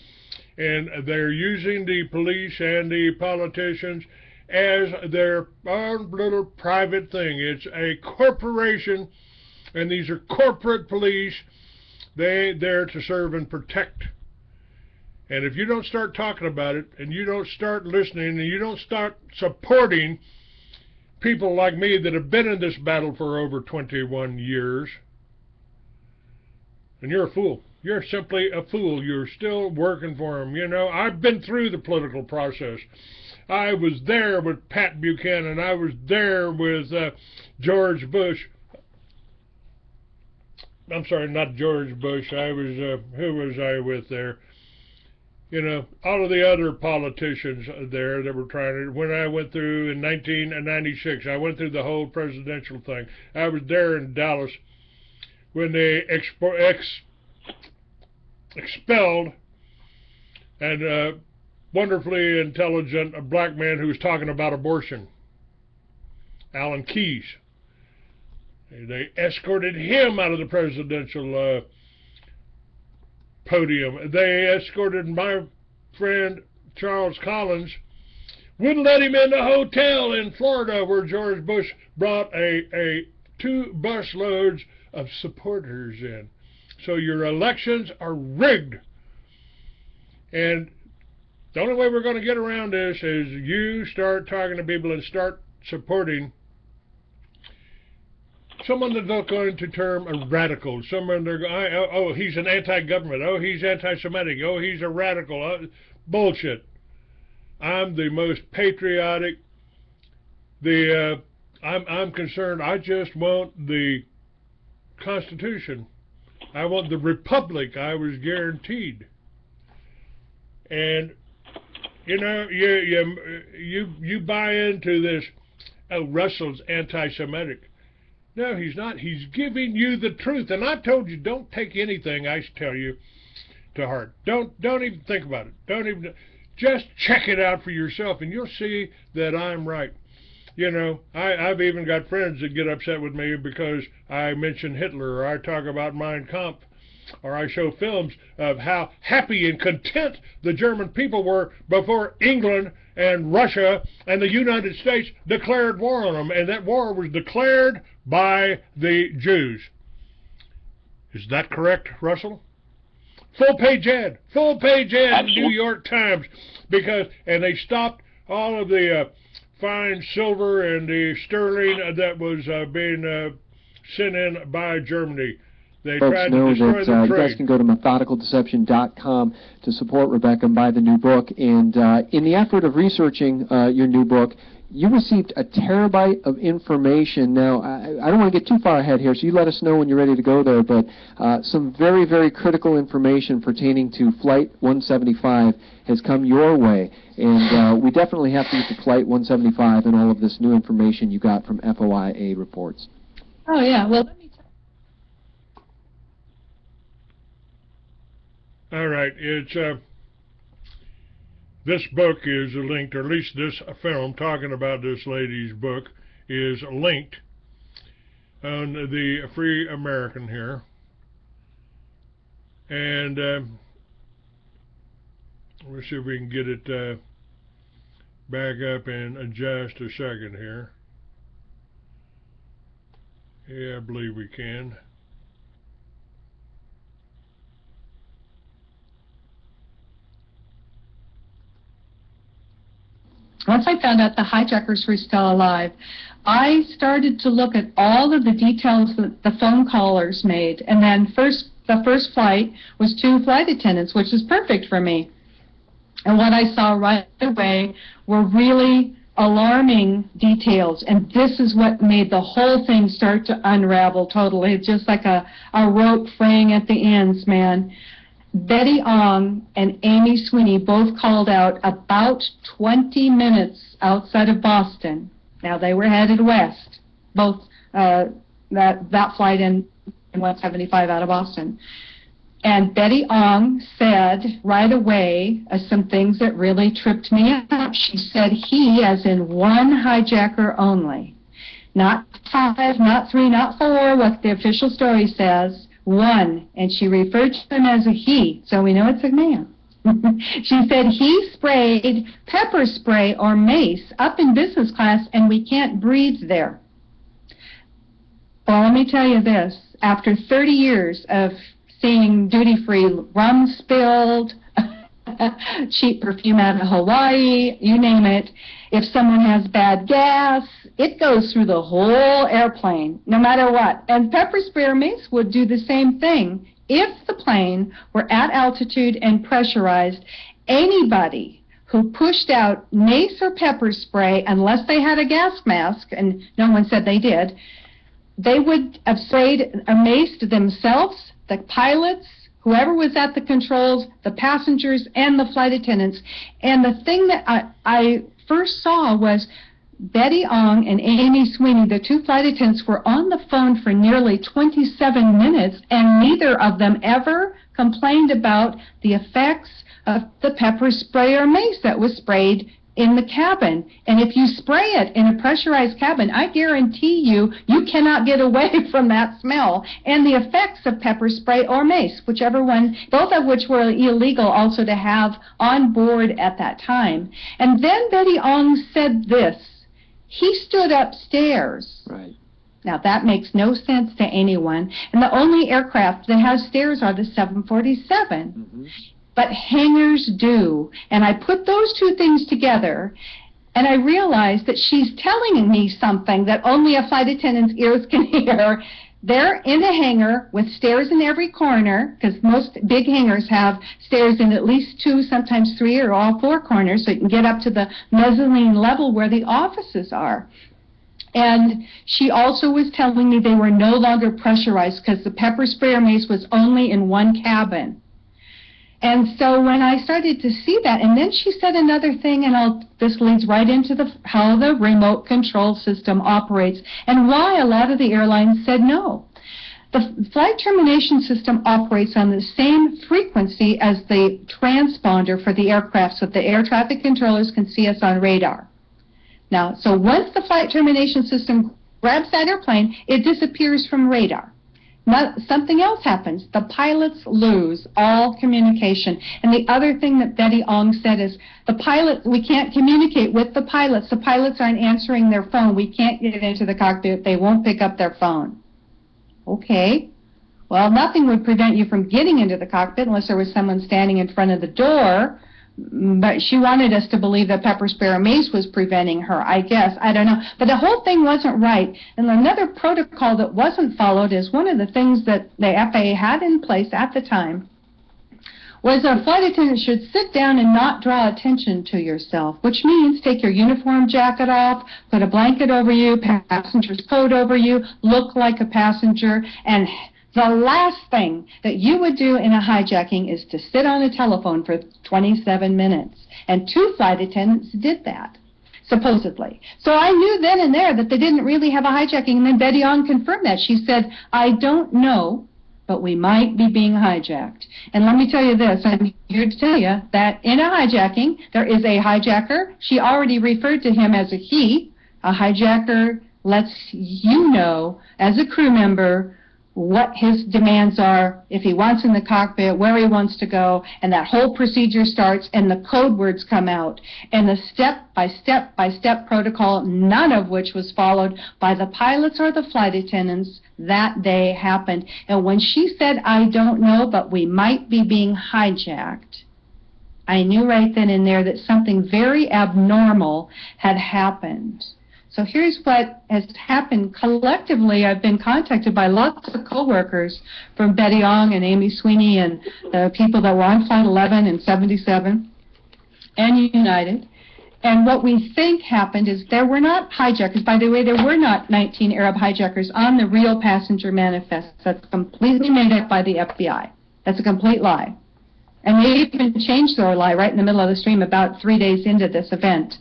and they're using the police and the politicians as their own little private thing. It's a corporation, and these are corporate police. They're there to serve and protect. And if you don't start talking about it, and you don't start listening, and you don't start supporting people like me that have been in this battle for over 21 years, and you're a fool. You're simply a fool. You're still working for them. You know, I've been through the political process. I was there with Pat Buchanan. I was there with George Bush. I'm sorry, not George Bush. I was, who was I with there? You know, all of the other politicians there that were trying to, when I went through in 1996, I went through the whole presidential thing. I was there in Dallas when they expelled a wonderfully intelligent black man who was talking about abortion, Alan Keyes. They escorted him out of the presidential podium. They escorted my friend Charles Collins, wouldn't let him in the hotel in Florida where George Bush brought 2 bus loads of supporters in. So your elections are rigged. And the only way we're going to get around this is you start talking to people and start supporting someone that they're going to term a radical. Someone they're going, oh, he's an anti-government. Oh, he's anti-Semitic. Oh, he's a radical. Bullshit. I'm the most patriotic. I'm concerned. I just want the Constitution. I want the Republic I was guaranteed. And you know, you buy into this. Oh, Russell's anti-Semitic. No, he's not. He's giving you the truth. And I've told you, don't take anything I tell you to heart. Don't even think about it. Don't even. Just check it out for yourself, and you'll see that I'm right. You know, I've even got friends that get upset with me because I mention Hitler, or I talk about Mein Kampf, or I show films of how happy and content the German people were before England and Russia and the United States declared war on them, and that war was declared by the Jews. Is that correct, Russell? Full-page ad in the New York Times, and they stopped all of the fine silver and the sterling that was being sent in by Germany. They tried to destroy the trade. You guys can go to methodicaldeception.com to support Rebekah and buy the new book. And in the effort of researching your new book, you received a terabyte of information. Now, I don't want to get too far ahead here, so you let us know when you're ready to go there, but some very, very critical information pertaining to Flight 175 has come your way. And we definitely have to get to Flight 175 and all of this new information you got from FOIA reports. Oh, yeah. Well, let me all right. It's this book is linked, or at least this film talking about this lady's book is linked on the Free American here. And we'll see if we can get it back up in just a second here. Yeah, I believe we can. Once I found out the hijackers were still alive, I started to look at all of the details that the phone callers made. And then the first flight was 2 flight attendants, which is perfect for me. And what I saw right away were really alarming details. And this is what made the whole thing start to unravel totally. It's just like a rope fraying at the ends, man. Betty Ong and Amy Sweeney both called out about 20 minutes outside of Boston. Now, they were headed west, both that flight and 175 out of Boston. And Betty Ong said right away some things that really tripped me up. She said he, as in one hijacker only, not 5, not 3, not 4, what the official story says, 1, and she referred to him as a he, so we know it's a man. She said he sprayed pepper spray or mace up in business class, and we can't breathe there. Well, let me tell you this. After 30 years of seeing duty-free rum spilled, cheap perfume out of Hawaii, you name it, if someone has bad gas, it goes through the whole airplane, no matter what. And pepper spray or mace would do the same thing. If the plane were at altitude and pressurized, anybody who pushed out mace or pepper spray, unless they had a gas mask, and no one said they did, they would have sprayed or maced themselves, the pilots, whoever was at the controls, the passengers, and the flight attendants. And the thing that I first saw was Betty Ong and Amy Sweeney, the 2 flight attendants, were on the phone for nearly 27 minutes, and neither of them ever complained about the effects of the pepper spray or mace that was sprayed in the cabin. And if you spray it in a pressurized cabin, I guarantee you, you cannot get away from that smell and the effects of pepper spray or mace, whichever one, both of which were illegal also to have on board at that time. And then Betty Ong said this. He stood upstairs. Right. Now, that makes no sense to anyone. And the only aircraft that has stairs are the 747. Mm-hmm. But hangars do. And I put those two things together, and I realized that she's telling me something that only a flight attendant's ears can hear. They're in a hangar with stairs in every corner, because most big hangars have stairs in at least 2, sometimes 3, or all 4 corners, so you can get up to the mezzanine level where the offices are. And she also was telling me they were no longer pressurized because the pepper spray or mace was only in one cabin. And so when I started to see that, and then she said another thing, and this leads right into how the remote control system operates and why a lot of the airlines said no. The flight termination system operates on the same frequency as the transponder for the aircraft, so the air traffic controllers can see us on radar. Now, so once the flight termination system grabs that airplane, it disappears from radar. Now, something else happens. The pilots lose all communication. And the other thing that Betty Ong said is, we can't communicate with the pilots. The pilots aren't answering their phone. We can't get into the cockpit. They won't pick up their phone. Okay. Well, nothing would prevent you from getting into the cockpit unless there was someone standing in front of the door. But she wanted us to believe that pepper spray or mace was preventing her, I guess. I don't know. But the whole thing wasn't right. And another protocol that wasn't followed is one of the things that the FAA had in place at the time was a flight attendant should sit down and not draw attention to yourself, which means take your uniform jacket off, put a blanket over you, passenger's coat over you, look like a passenger, and the last thing that you would do in a hijacking is to sit on a telephone for 27 minutes. And 2 flight attendants did that, supposedly. So I knew then and there that they didn't really have a hijacking, and then Betty Ong confirmed that. She said, I don't know, but we might be being hijacked. And let me tell you this, I'm here to tell you that in a hijacking, there is a hijacker. She already referred to him as a he. A hijacker lets you know, as a crew member, what his demands are, if he wants in the cockpit, where he wants to go, and that whole procedure starts, and the code words come out, and the step-by-step protocol, none of which was followed by the pilots or the flight attendants that day happened. And when she said, I don't know, but we might be being hijacked, I knew right then and there that something very abnormal had happened. So here's what has happened collectively. I've been contacted by lots of coworkers from Betty Ong and Amy Sweeney and the people that were on Flight 11 and 77 and United. And what we think happened is there were not hijackers. By the way, there were not 19 Arab hijackers on the real passenger manifest. That's completely made up by the FBI. That's a complete lie. And they even changed their lie right in the middle of the stream about 3 days into this event.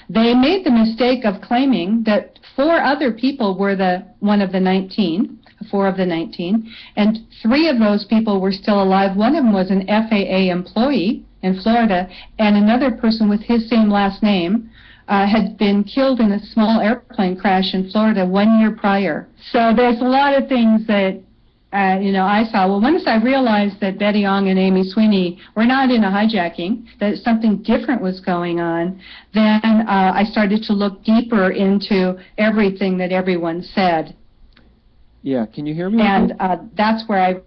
They made the mistake of claiming that 4 other people were one of the 19, 4 of the 19, and 3 of those people were still alive. One of them was an FAA employee in Florida, and another person with his same last name had been killed in a small airplane crash in Florida 1 year prior. So there's a lot of things that I saw. Well, once I realized that Betty Ong and Amy Sweeney were not in a hijacking, that something different was going on, then I started to look deeper into everything that everyone said. Yeah, can you hear me? And that's where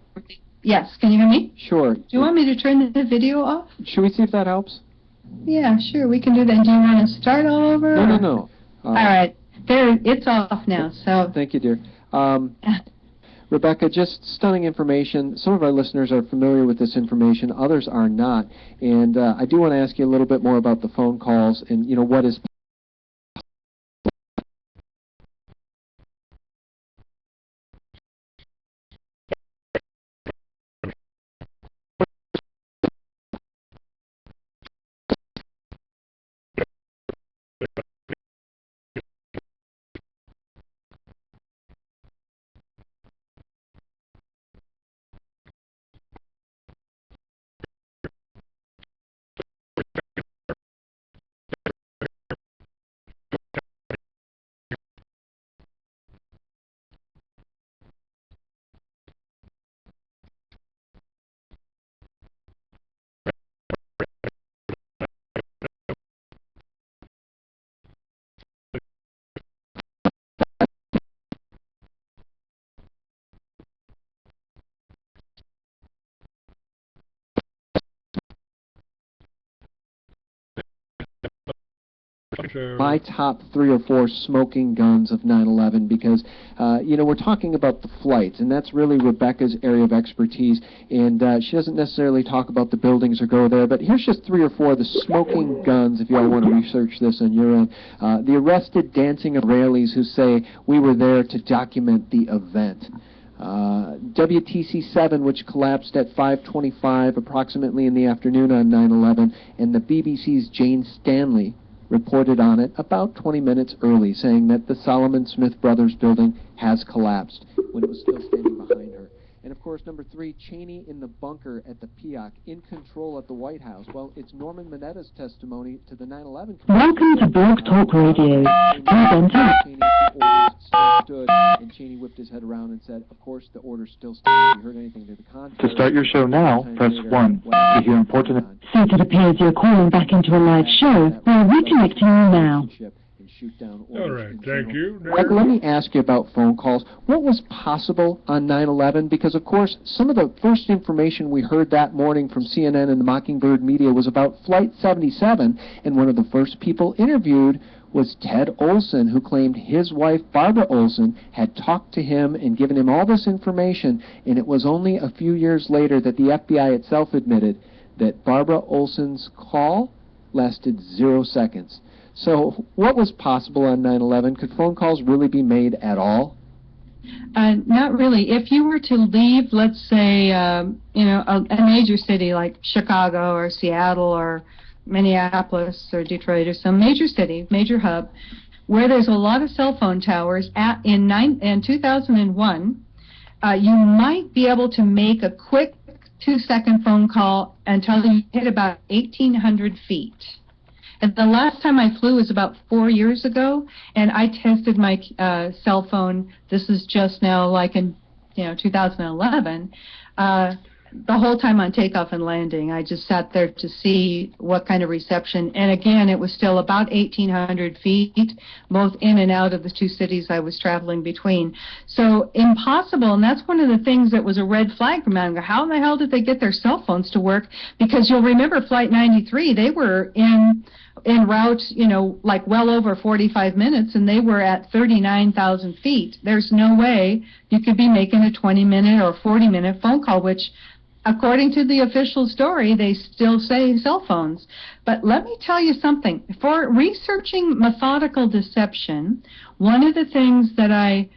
yes, can you hear me? Sure. Do you want me to turn the video off? Should we see if that helps? Yeah, sure, we can do that. Do you want to start all over? No. All right, it's off now, so. Thank you, dear. Rebekah, just stunning information. Some of our listeners are familiar with this information, others are not. And I do want to ask you a little bit more about the phone calls and, what is So my top 3 or 4 smoking guns of 9/11, because you know, we're talking about the flights, and that's really Rebekah's area of expertise, and she doesn't necessarily talk about the buildings or go there, but here's just 3 or 4 of the smoking guns if you all want to research this on your own. The arrested dancing Israelis who say we were there to document the event. WTC-7, which collapsed at 5:25 approximately in the afternoon on 9/11, and the BBC's Jane Stanley reported on it about 20 minutes early, saying that the Solomon Smith Brothers building has collapsed when it was still standing behind her. And of course, number 3, Cheney in the bunker at the PIAC, in control at the White House. Well, it's Norman Mineta's testimony to the 9/11 Commission. Welcome to Blog Talk Radio. Cheney orders still stood, and Cheney whipped his head around and said, of course, the order still stands. If you heard anything to the contrary. To start your show now, press 1. To hear important... Since it appears you're calling back into a live show, we're reconnecting you now. All right, thank you. Michael, let me ask you about phone calls. What was possible on 9/11? Because, of course, some of the first information we heard that morning from CNN and the Mockingbird media was about Flight 77, and one of the first people interviewed was Ted Olson, who claimed his wife, Barbara Olson, had talked to him and given him all this information, and it was only a few years later that the FBI itself admitted that Barbara Olson's call lasted 0 seconds. So what was possible on 9/11? Could phone calls really be made at all? Not really. If you were to leave, let's say, you know, a major city like Chicago or Seattle or Minneapolis or Detroit or some major city, major hub, where there's a lot of cell phone towers, in 2001, you might be able to make a quick 2-second phone call until you hit about 1,800 feet. And the last time I flew was about 4 years ago, and I tested my cell phone. This is just now, like in 2011. The whole time on takeoff and landing, I just sat there to see what kind of reception. And again, it was still about 1,800 feet, both in and out of the 2 cities I was traveling between. So impossible, and that's one of the things that was a red flag for me. How in the hell did they get their cell phones to work? Because you'll remember Flight 93, they were en route, like well over 45 minutes, and they were at 39,000 feet. There's no way you could be making a 20-minute or 40-minute phone call, which, according to the official story, they still say cell phones. But let me tell you something. For researching methodical deception, one of the things that I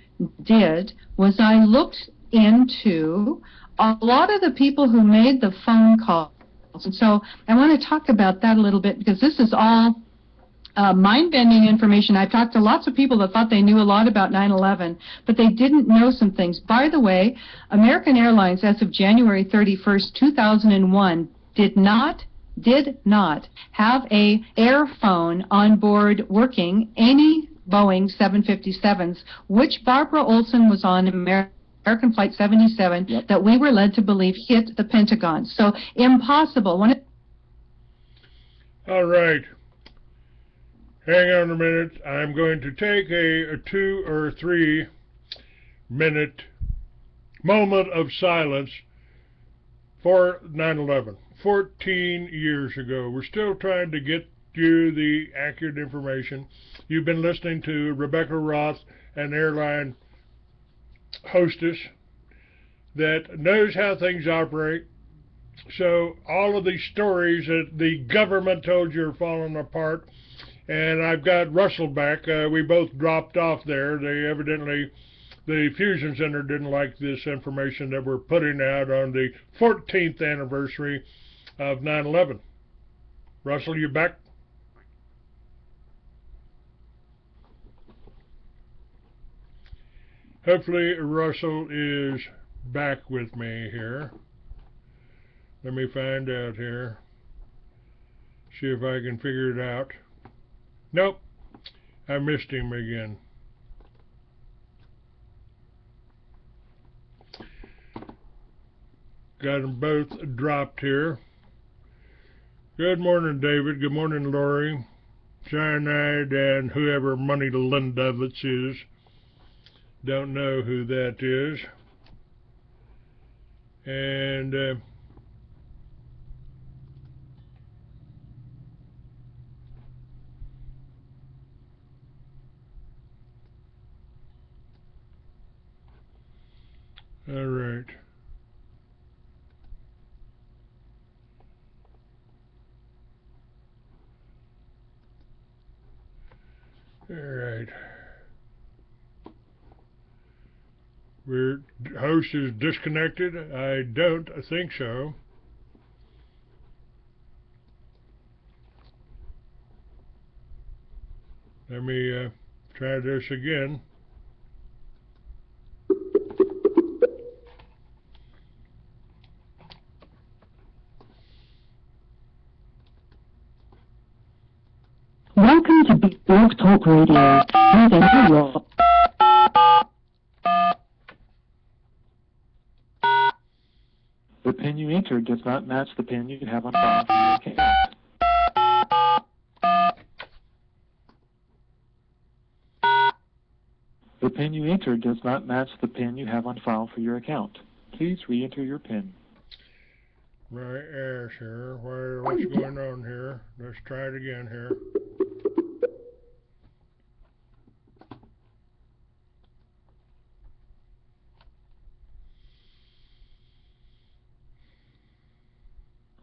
did was I looked into a lot of the people who made the phone calls. And so I want to talk about that a little bit, because this is all mind-bending information. I've talked to lots of people that thought they knew a lot about 9/11, but they didn't know some things. By the way, American Airlines, as of January 31st, 2001, did not have a air phone on board working any Boeing 757s, which Barbara Olson was on American Flight 77, yep, that we were led to believe hit the Pentagon. So impossible. All right. Hang on a minute. I'm going to take a 2 or 3 minute moment of silence for 9/11. 14 years ago. We're still trying to get you the accurate information. You've been listening to Rebekah Roth, an airline hostess that knows how things operate. So all of these stories that the government told you are falling apart. And I've got Russell back. We both dropped off there. They evidently, the Fusion Center didn't like this information that we're putting out on the 14th anniversary of 9/11. Russell, you back? Hopefully Russell is back with me here. Let me find out here. See if I can figure it out. Nope, I missed him again. Got them both dropped here. Good morning, David. Good morning, Lori. Cyanide and whoever Money Lindovitz is. Don't know who that is. And All right. All right. Host is disconnected. I don't think so. Let me try this again. Welcome to Big Blog Talk Radio. Please enter your... The PIN you entered does not match the PIN you have on file for your account. The PIN you entered does not match the PIN you have on file for your account. Please re-enter your PIN. My ass here. What's going on here? Let's try it again here.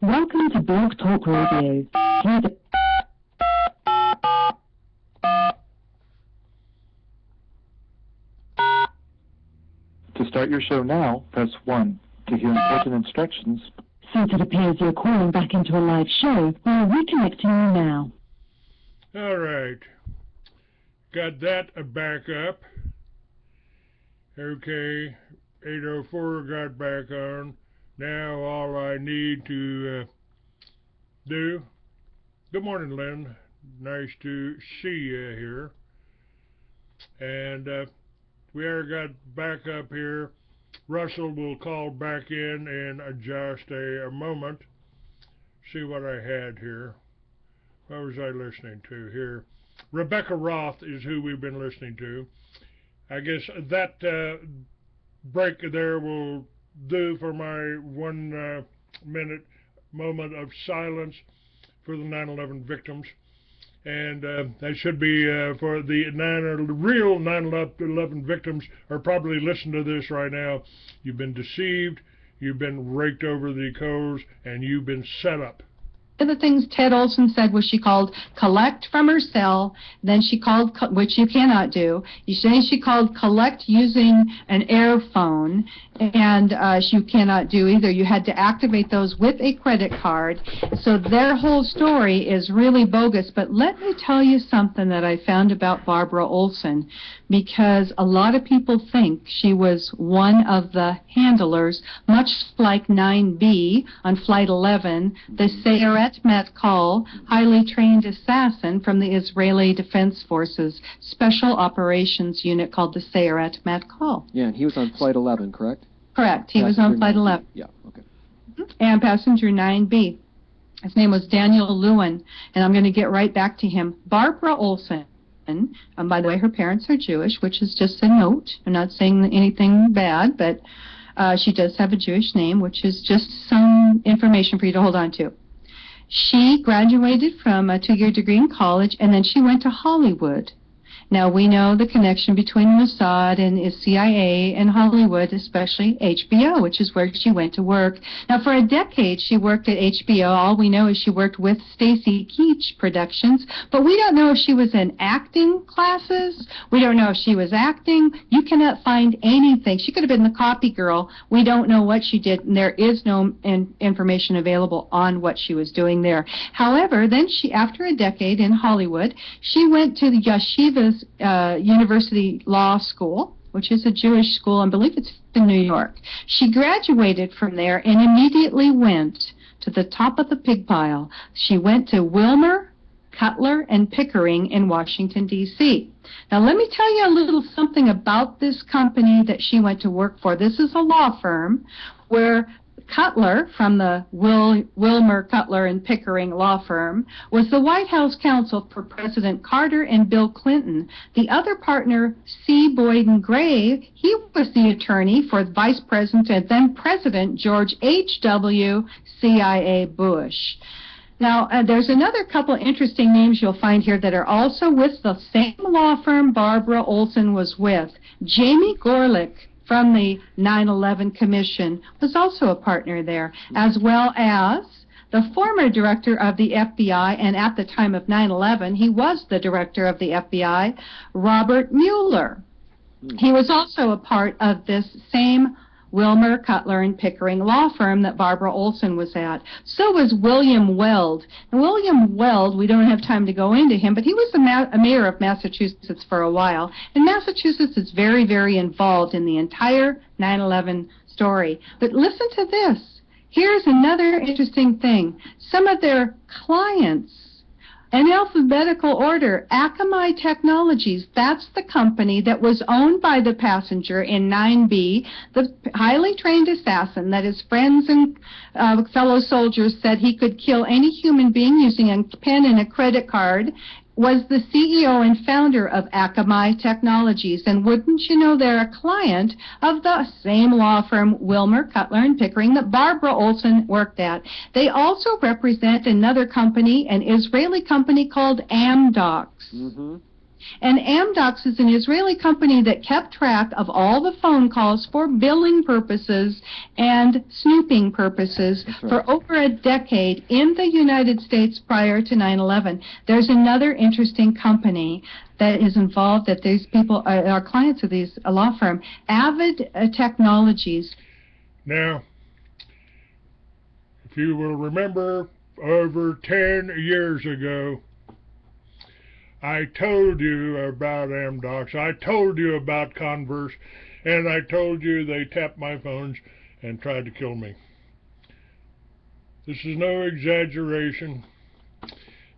Welcome to Blog Talk Radio. To start your show now, press 1. To hear important instructions, Since it appears you're calling back into a live show, we're reconnecting you now. All right. Got that back up. Okay. 804 got back on. Now all I need to do... Good morning, Lynn. Nice to see you here. And we are got back up here. Russell will call back in just a moment. See what I had here. What was I listening to here? Rebekah Roth is who we've been listening to. I guess that break there will do for my 1 minute moment of silence for the 9/11 victims. And that should be for the real 9/11 victims are probably listening to this right now. You've been deceived, you've been raked over the coals, and you've been set up. One of the things Ted Olson said was she called collect from her cell, then she called, which you cannot do, then she called collect using an air phone, and you cannot do either. You had to activate those with a credit card. So their whole story is really bogus. But let me tell you something that I found about Barbara Olson, because a lot of people think she was one of the handlers, much like 9B on Flight 11, the Sayeret Matkal, highly trained assassin from the Israeli Defense Forces Special Operations Unit called the Sayeret Matkal. Yeah, and he was on Flight 11, correct? Correct. He was on Flight 11. Yeah, okay. And passenger 9B. His name was Daniel Lewin, and I'm going to get right back to him. Barbara Olson. By the way, her parents are Jewish, which is just a note. I'm not saying anything bad, but she does have a Jewish name, which is just some information for you to hold on to. She graduated from a 2-year degree in college, and then she went to Hollywood. Now, we know the connection between Mossad and CIA and Hollywood, especially HBO, which is where she went to work. Now, for a decade, she worked at HBO. All we know is she worked with Stacy Keach Productions, but we don't know if she was in acting classes. We don't know if she was acting. You cannot find anything. She could have been the copy girl. We don't know what she did, and there is no information available on what she was doing there. However, then she, after a decade in Hollywood, she went to the Yeshiva's University Law School, which is a Jewish school, I believe it's in New York. She graduated from there and immediately went to the top of the pig pile. She went to Wilmer, Cutler, and Pickering in Washington, D.C. Now, let me tell you a little something about this company that she went to work for. This is a law firm where Cutler, from the Wilmer, Cutler, and Pickering law firm, was the White House counsel for President Carter and Bill Clinton. The other partner, C. Boyden Gray, he was the attorney for Vice President and then President George H.W. CIA Bush. Now, there's another couple interesting names you'll find here that are also with the same law firm Barbara Olson was with. Jamie Gorelick from the 9/11 Commission was also a partner there, as well as the former director of the FBI, and at the time of 9/11, he was the director of the FBI, Robert Mueller. He was also a part of this same Wilmer, Cutler, and Pickering law firm that Barbara Olson was at. So was William Weld. And William Weld, we don't have time to go into him, but he was a mayor of Massachusetts for a while. And Massachusetts is very, very involved in the entire 9/11 story. But listen to this. Here's another interesting thing. Some of their clients, in alphabetical order, Akamai Technologies, that's the company that was owned by the passenger in 9B, the highly trained assassin that his friends and fellow soldiers said he could kill any human being using a pen and a credit card, was the CEO and founder of Akamai Technologies. And wouldn't you know, they're a client of the same law firm, Wilmer, Cutler, and Pickering, that Barbara Olson worked at. They also represent another company, an Israeli company called Amdocs. And Amdocs is an Israeli company that kept track of all the phone calls for billing purposes and snooping purposes for over a decade in the United States prior to 9/11. There's another interesting company that is involved, that these people are clients of these law firm, Avid Technologies. Now, if you will remember, over 10 years ago, I told you about Amdocs, I told you about Converse, and I told you they tapped my phones and tried to kill me. This is no exaggeration.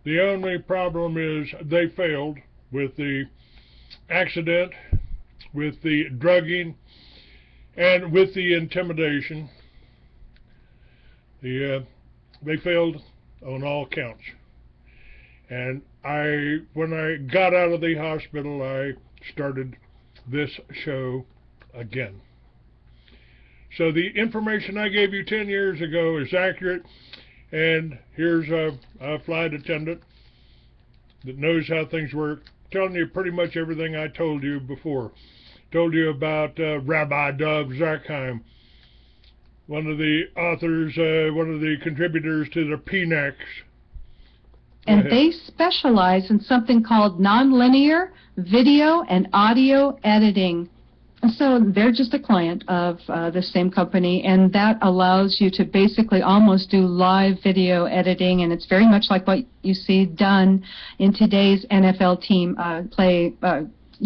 The only problem is they failed with the accident, with the drugging, and with the intimidation. They failed on all counts. And when I got out of the hospital, I started this show again. So the information I gave you 10 years ago is accurate, and here's a flight attendant that knows how things work, telling you pretty much everything I told you before. Told you about Rabbi Dov Zakheim, one of the authors, one of the contributors to the PNACs. And they specialize in something called nonlinear video and audio editing. And so they're just a client of the same company, and that allows you to basically almost do live video editing, and it's very much like what you see done in today's NFL team play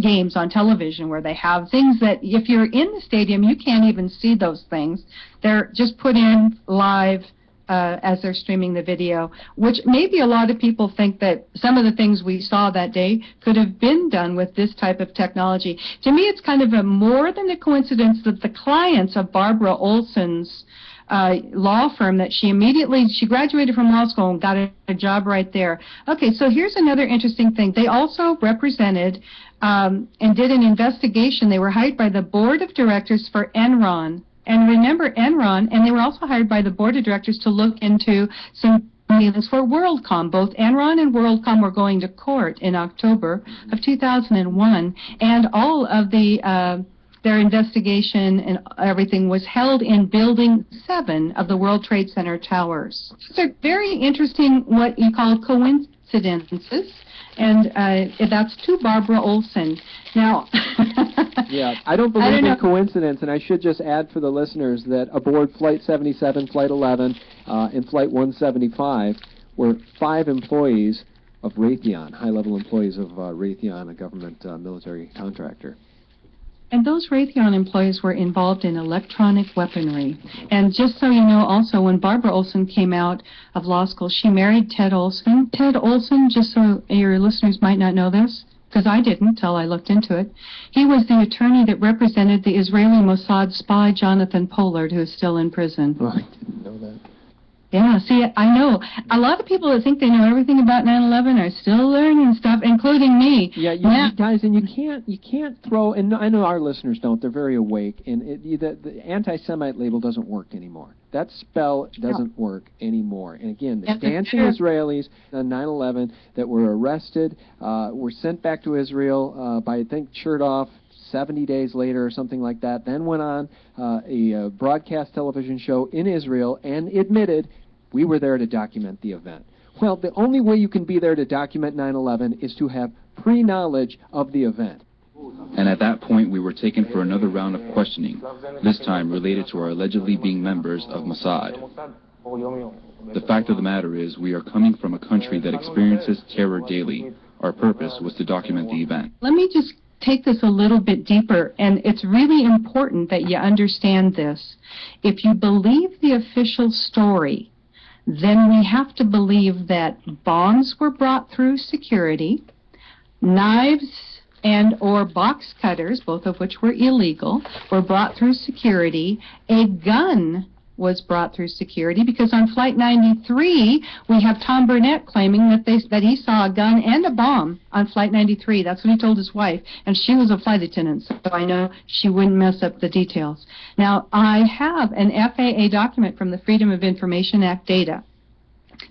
games on television, where they have things that if you're in the stadium, you can't even see those things. They're just put in live as they're streaming the video, which maybe a lot of people think that some of the things we saw that day could have been done with this type of technology. To me, it's kind of more than a coincidence that the clients of Barbara Olson's law firm, that she graduated from law school and got a job right there. Okay, so here's another interesting thing. They also represented and did an investigation. They were hired by the board of directors for Enron. And remember Enron, and they were also hired by the board of directors to look into some dealings for WorldCom. Both Enron and WorldCom were going to court in October of 2001, and all of their investigation and everything was held in Building 7 of the World Trade Center towers. So very interesting, what you call coincidences, and that's to Barbara Olson. Now, yeah, I don't believe in coincidence, and I should just add for the listeners that aboard Flight 77, Flight 11, and Flight 175 were 5 employees of Raytheon, high-level employees of Raytheon, a government military contractor. And those Raytheon employees were involved in electronic weaponry. And just so you know, also, when Barbara Olson came out of law school, she married Ted Olson. Ted Olson, just so your listeners might not know this, because I didn't until I looked into it, he was the attorney that represented the Israeli Mossad spy Jonathan Pollard, who is still in prison. Oh, I didn't know that. Yeah, see, I know. A lot of people that think they know everything about 9/11 are still learning stuff, including me. Yeah, you guys, and you can't throw, and I know our listeners don't, they're very awake, and the anti-Semite label doesn't work anymore. That spell doesn't work anymore. And again, the dancing Israelis on 9/11 that were arrested, were sent back to Israel by, I think, shirt off, 70 days later or something like that, then went on a broadcast television show in Israel and admitted we were there to document the event. Well, the only way you can be there to document 9/11 is to have pre-knowledge of the event. And at that point, we were taken for another round of questioning, this time related to our allegedly being members of Mossad. The fact of the matter is, we are coming from a country that experiences terror daily. Our purpose was to document the event. Let me just take this a little bit deeper, and it's really important that you understand this. If you believe the official story, then we have to believe that bombs were brought through security, knives and or box cutters, both of which were illegal, were brought through security. A gun was brought through security, because on Flight 93, we have Tom Burnett claiming that he saw a gun and a bomb on Flight 93. That's what he told his wife, and she was a flight attendant, so I know she wouldn't mess up the details. Now, I have an FAA document from the Freedom of Information Act data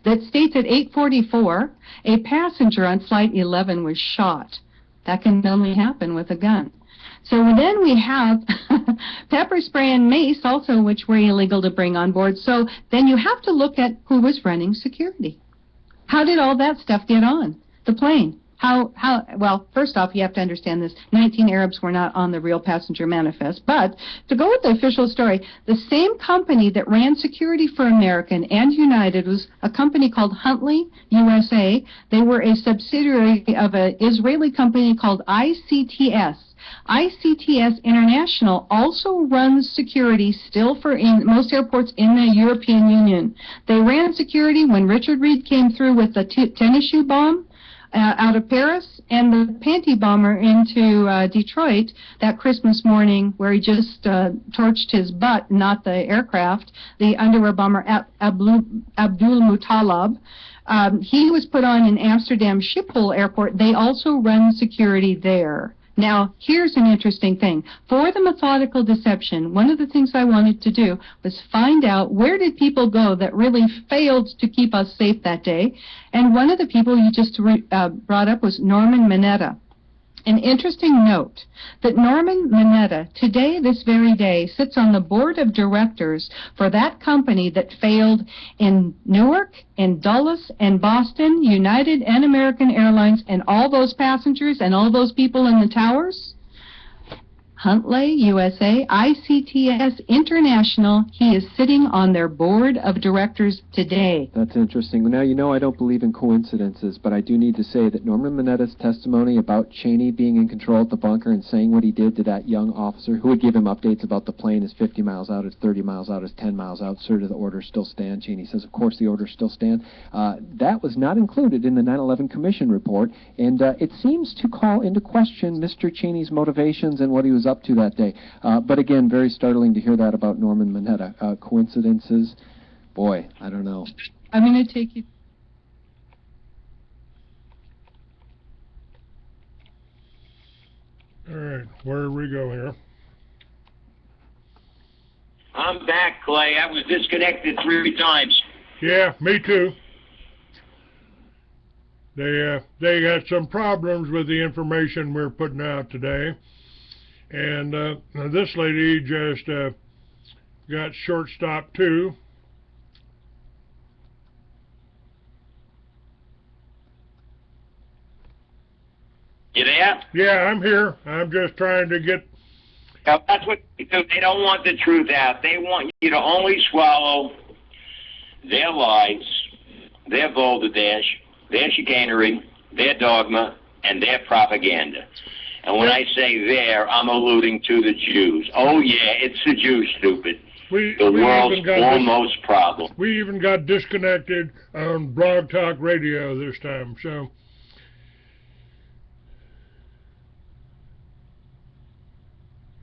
that states at 8:44, a passenger on Flight 11 was shot. That can only happen with a gun. So then we have pepper spray and mace also, which were illegal to bring on board. So then you have to look at who was running security. How did all that stuff get on the plane? Well, first off, you have to understand this. 19 Arabs were not on the real passenger manifest. But to go with the official story, the same company that ran security for American and United was a company called Huntley USA. They were a subsidiary of an Israeli company called ICTS. ICTS International also runs security still for in most airports in the European Union. They ran security when Richard Reed came through with the tennis shoe bomb out of Paris, and the panty bomber into Detroit that Christmas morning, where he just torched his butt, not the aircraft, the underwear bomber Abdul Muttalib. He was put on in Amsterdam Schiphol Airport. They also run security there. Now, here's an interesting thing. For the methodical deception, one of the things I wanted to do was find out where did people go that really failed to keep us safe that day. And one of the people you just brought up was Norman Mineta. An interesting note that Norman Mineta, today, this very day, sits on the board of directors for that company that failed in Newark, in Dulles, and Boston, United and American Airlines, and all those passengers and all those people in the towers. Huntley USA, ICTS International, he is sitting on their board of directors today. That's interesting. Now, you know I don't believe in coincidences, but I do need to say that Norman Mineta's testimony about Cheney being in control at the bunker and saying what he did to that young officer who would give him updates about the plane is 50 miles out, it's 30 miles out, it's 10 miles out, sir, do the orders still stand? Cheney says, of course the orders still stand. That was not included in the 9/11 Commission report, and it seems to call into question Mr. Cheney's motivations and what he was up to that day. But again, very startling to hear that about Norman Mineta. Coincidences? Boy, I don't know. I'm going to take you. All right, where do we go here? I'm back, Clay. I was disconnected 3 times. Yeah, me too. They got some problems with the information we're putting out today. And this lady just got short-stopped too. You there? Yeah, I'm here. I'm just trying to get... Now, that's what they do. They don't want the truth out. They want you to only swallow their lies, their balderdash, their chicanery, their dogma, and their propaganda. And when I say there, I'm alluding to the Jews. Oh, yeah, it's the Jews, stupid. The world's foremost problem. We even got disconnected on Blog Talk Radio this time, so...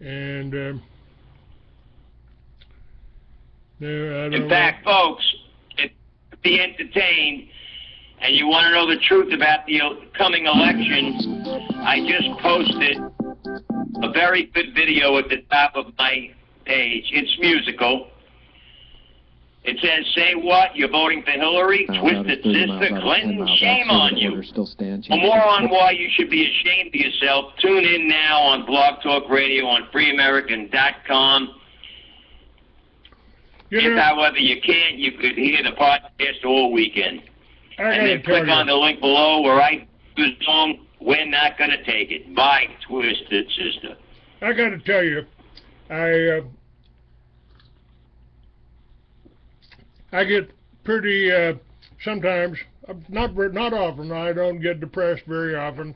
And, in fact, folks, if you be entertained and you want to know the truth about the coming election, I just posted a very good video at the top of my page. It's musical. It says, say what? You're voting for Hillary? Twisted sister Clinton? Shame on you. For more on why you should be ashamed of yourself, tune in now on Blog Talk Radio on freeamerican.com. However you can't, you could hear the podcast all weekend. And then click on the link below where I do the song, We're Not Gonna Take It. Bye, Twisted Sister. I gotta tell you, I get pretty, sometimes, not often, I don't get depressed very often,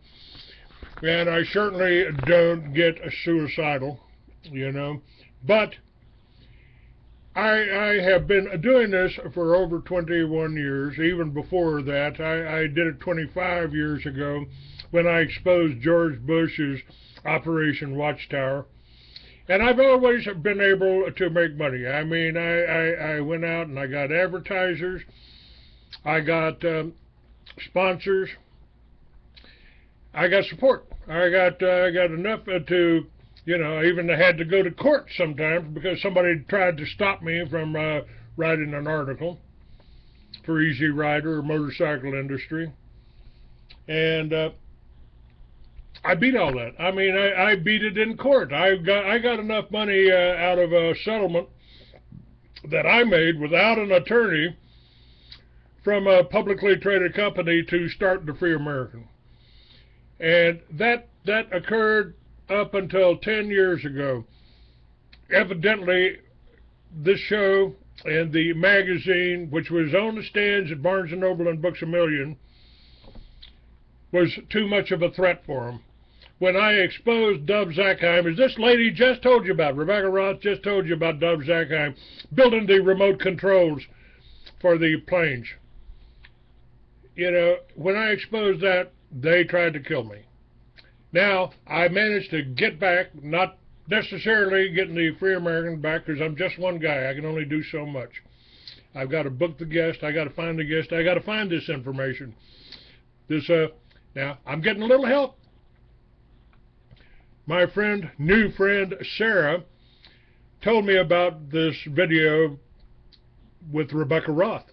and I certainly don't get suicidal, you know, but I have been doing this for over 21 years. Even before that, I did it 25 years ago when I exposed George Bush's Operation Watchtower. And I've always been able to make money. I mean, I went out and I got advertisers. I got sponsors. I got support. I got enough to, you know, I even had to go to court sometimes because somebody tried to stop me from writing an article for Easy Rider or Motorcycle Industry. And I beat all that. I mean, I beat it in court. I got enough money out of a settlement that I made without an attorney from a publicly traded company to start the Free American. And that occurred up until 10 years ago. Evidently, this show and the magazine, which was on the stands at Barnes & Noble and Books A Million, was too much of a threat for them. When I exposed Dov Zakheim, as this lady just told you about, Rebekah Roth just told you about Dov Zakheim, building the remote controls for the planes. You know, when I exposed that, they tried to kill me. Now, I managed to get back, not necessarily getting the Free American back, because I'm just one guy. I can only do so much. I've got to book the guest. I got to find the guest. I got to find this information. Now, I'm getting a little help. My new friend, Sarah, told me about this video with Rebekah Roth.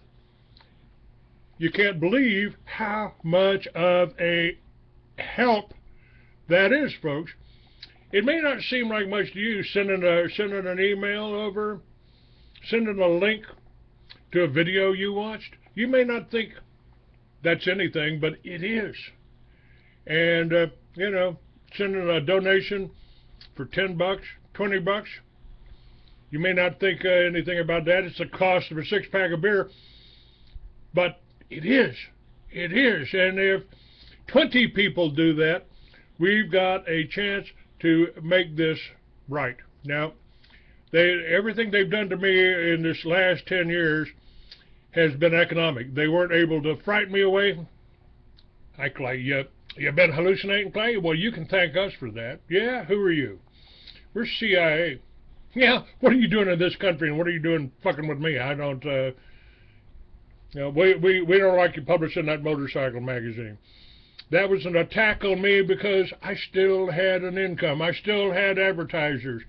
You can't believe how much of a help that is, folks. It may not seem like much to you, sending an email over, sending a link to a video you watched. You may not think that's anything, but it is. And, you know, sending a donation for $10, $20. You may not think anything about that. It's the cost of a six-pack of beer. But it is. It is. And if 20 people do that, we've got a chance to make this right. Now, everything they've done to me in this last 10 years has been economic. They weren't able to frighten me away. Clay, you've been hallucinating, Clay? Well, you can thank us for that. Yeah, who are you? We're CIA. Yeah, what are you doing in this country, and what are you doing fucking with me? I don't, you know, we don't like you publishing that motorcycle magazine. That was an attack on me because I still had an income. I still had advertisers.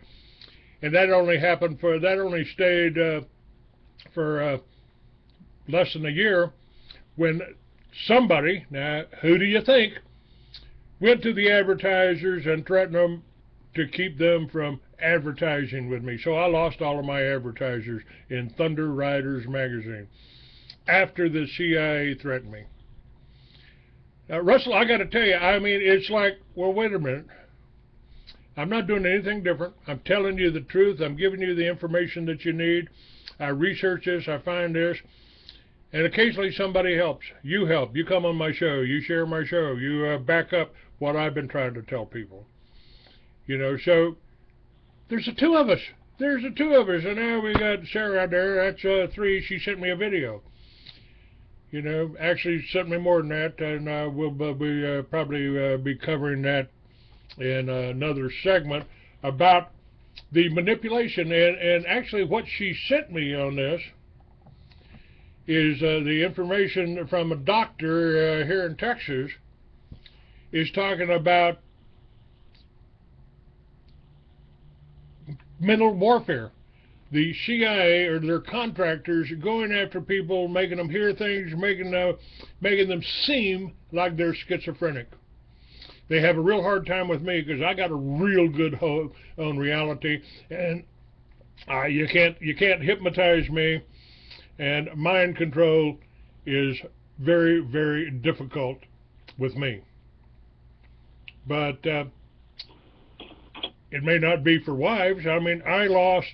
And that only stayed for less than a year when somebody, now who do you think, went to the advertisers and threatened them to keep them from advertising with me. So I lost all of my advertisers in Thunder Riders magazine after the CIA threatened me. Russell, I got to tell you, I mean, it's like, well, wait a minute. I'm not doing anything different. I'm telling you the truth. I'm giving you the information that you need. I research this. I find this. And occasionally somebody helps. You help. You come on my show. You share my show. You back up what I've been trying to tell people. You know, so there's the two of us. There's the two of us. And now we got Sarah out there. That's three. She sent me a video. You know, actually sent me more than that, and we'll probably be covering that in another segment about the manipulation. And actually what she sent me on this is the information from a doctor here in Texas is talking about mental warfare. the CIA or their contractors going after people, making them hear things, making them seem like they're schizophrenic. They have a real hard time with me because I got a real good hold on reality, and you can't hypnotize me, and mind control is very, very difficult with me. But it may not be for wives. I mean, I lost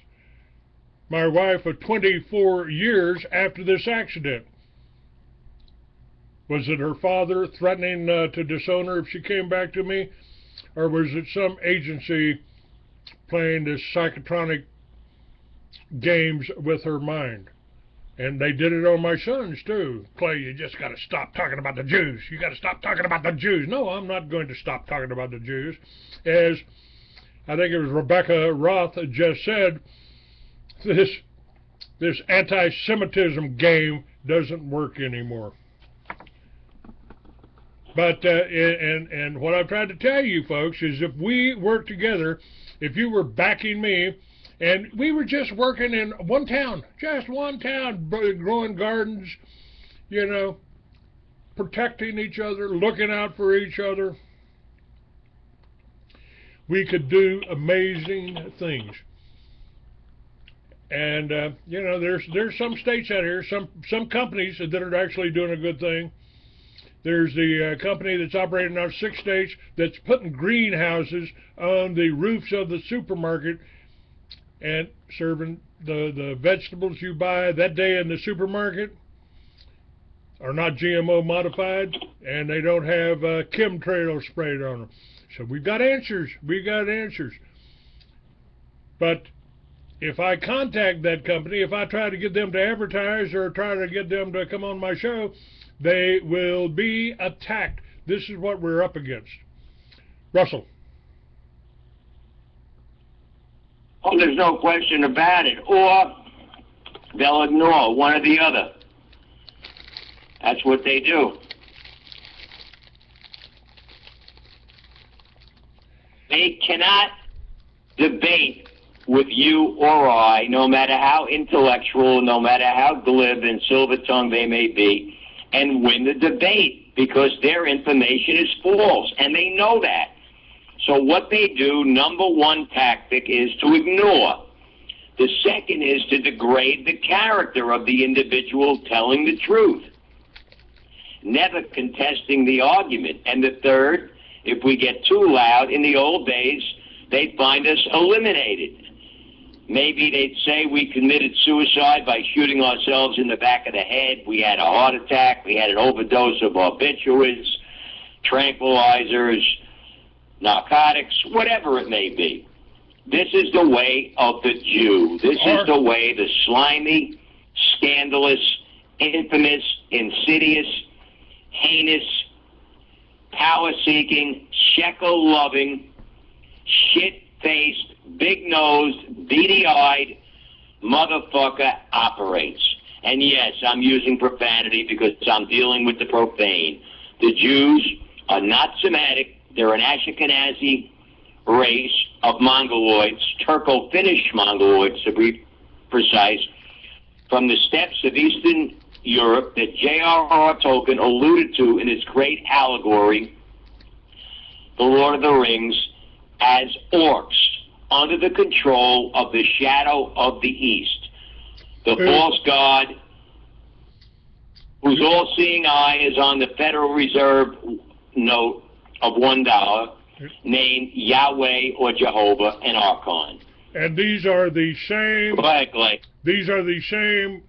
my wife of 24 years after this accident. Was it her father threatening to disown her if she came back to me? Or was it some agency playing this psychotronic games with her mind? And they did it on my sons, too. Clay, you just got to stop talking about the Jews. You got to stop talking about the Jews. No, I'm not going to stop talking about the Jews. As I think it was Rebekah Roth just said, this anti-Semitism game doesn't work anymore. But, and what I've tried to tell you folks is if we work together, if you were backing me, and we were just working in one town, growing gardens, you know, protecting each other, looking out for each other, we could do amazing things. And, you know, there's some states out here, some companies that are actually doing a good thing. There's the company that's operating out of 6 states that's putting greenhouses on the roofs of the supermarket and serving the vegetables you buy that day in the supermarket are not GMO modified, and they don't have chemtrails sprayed on them. So we've got answers. We've got answers. But if I contact that company, if I try to get them to advertise or try to get them to come on my show, they will be attacked. This is what we're up against. Russell. Oh, there's no question about it. Or they'll ignore one or the other. That's what they do. They cannot debate with you or I, no matter how intellectual, no matter how glib and silver-tongued they may be, and win the debate, because their information is false, and they know that. So what they do, number one tactic, is to ignore. The second is to degrade the character of the individual telling the truth, never contesting the argument. And the third, if we get too loud, in the old days, they'd find us eliminated. Maybe they'd say we committed suicide by shooting ourselves in the back of the head. We had a heart attack. We had an overdose of barbiturates, tranquilizers, narcotics, whatever it may be. This is the way of the Jew. This is the way the slimy, scandalous, infamous, insidious, heinous, power-seeking, shekel-loving, shit-faced, big-nosed, beady-eyed motherfucker operates. And yes, I'm using profanity because I'm dealing with the profane. The Jews are not Semitic. They're an Ashkenazi race of Mongoloids, Turco-Finnish Mongoloids to be precise, from the steppes of Eastern Europe that J.R.R. Tolkien alluded to in his great allegory, The Lord of the Rings, as orcs, under the control of the shadow of the East, the false god whose all-seeing eye is on the Federal Reserve note of $1, named Yahweh or Jehovah and Archon. And these are the same. Go ahead, Clay. These are the same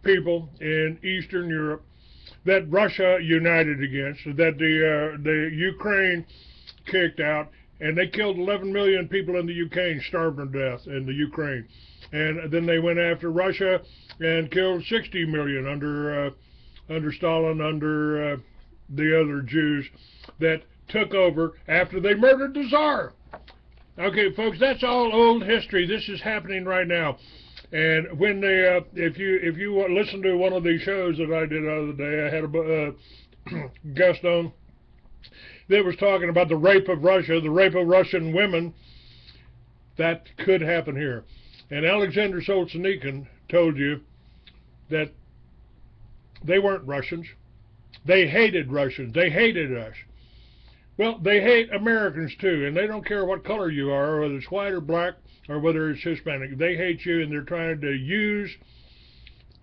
people in Eastern Europe that Russia united against, that the Ukraine kicked out. And they killed 11 million people in the Ukraine, starved to death in the Ukraine. And then they went after Russia and killed 60 million under Stalin, under the other Jews that took over after they murdered the Tsar. Okay, folks, that's all old history. This is happening right now. And when they, if you listen to one of these shows that I did the other day, I had a guest on that was talking about the rape of Russia, the rape of Russian women. That could happen here. And Alexander Solzhenitsyn told you that they weren't Russians. They hated Russians. They hated us. Well, they hate Americans too, and they don't care what color you are, whether it's white or black, or whether it's Hispanic. They hate you, and they're trying to use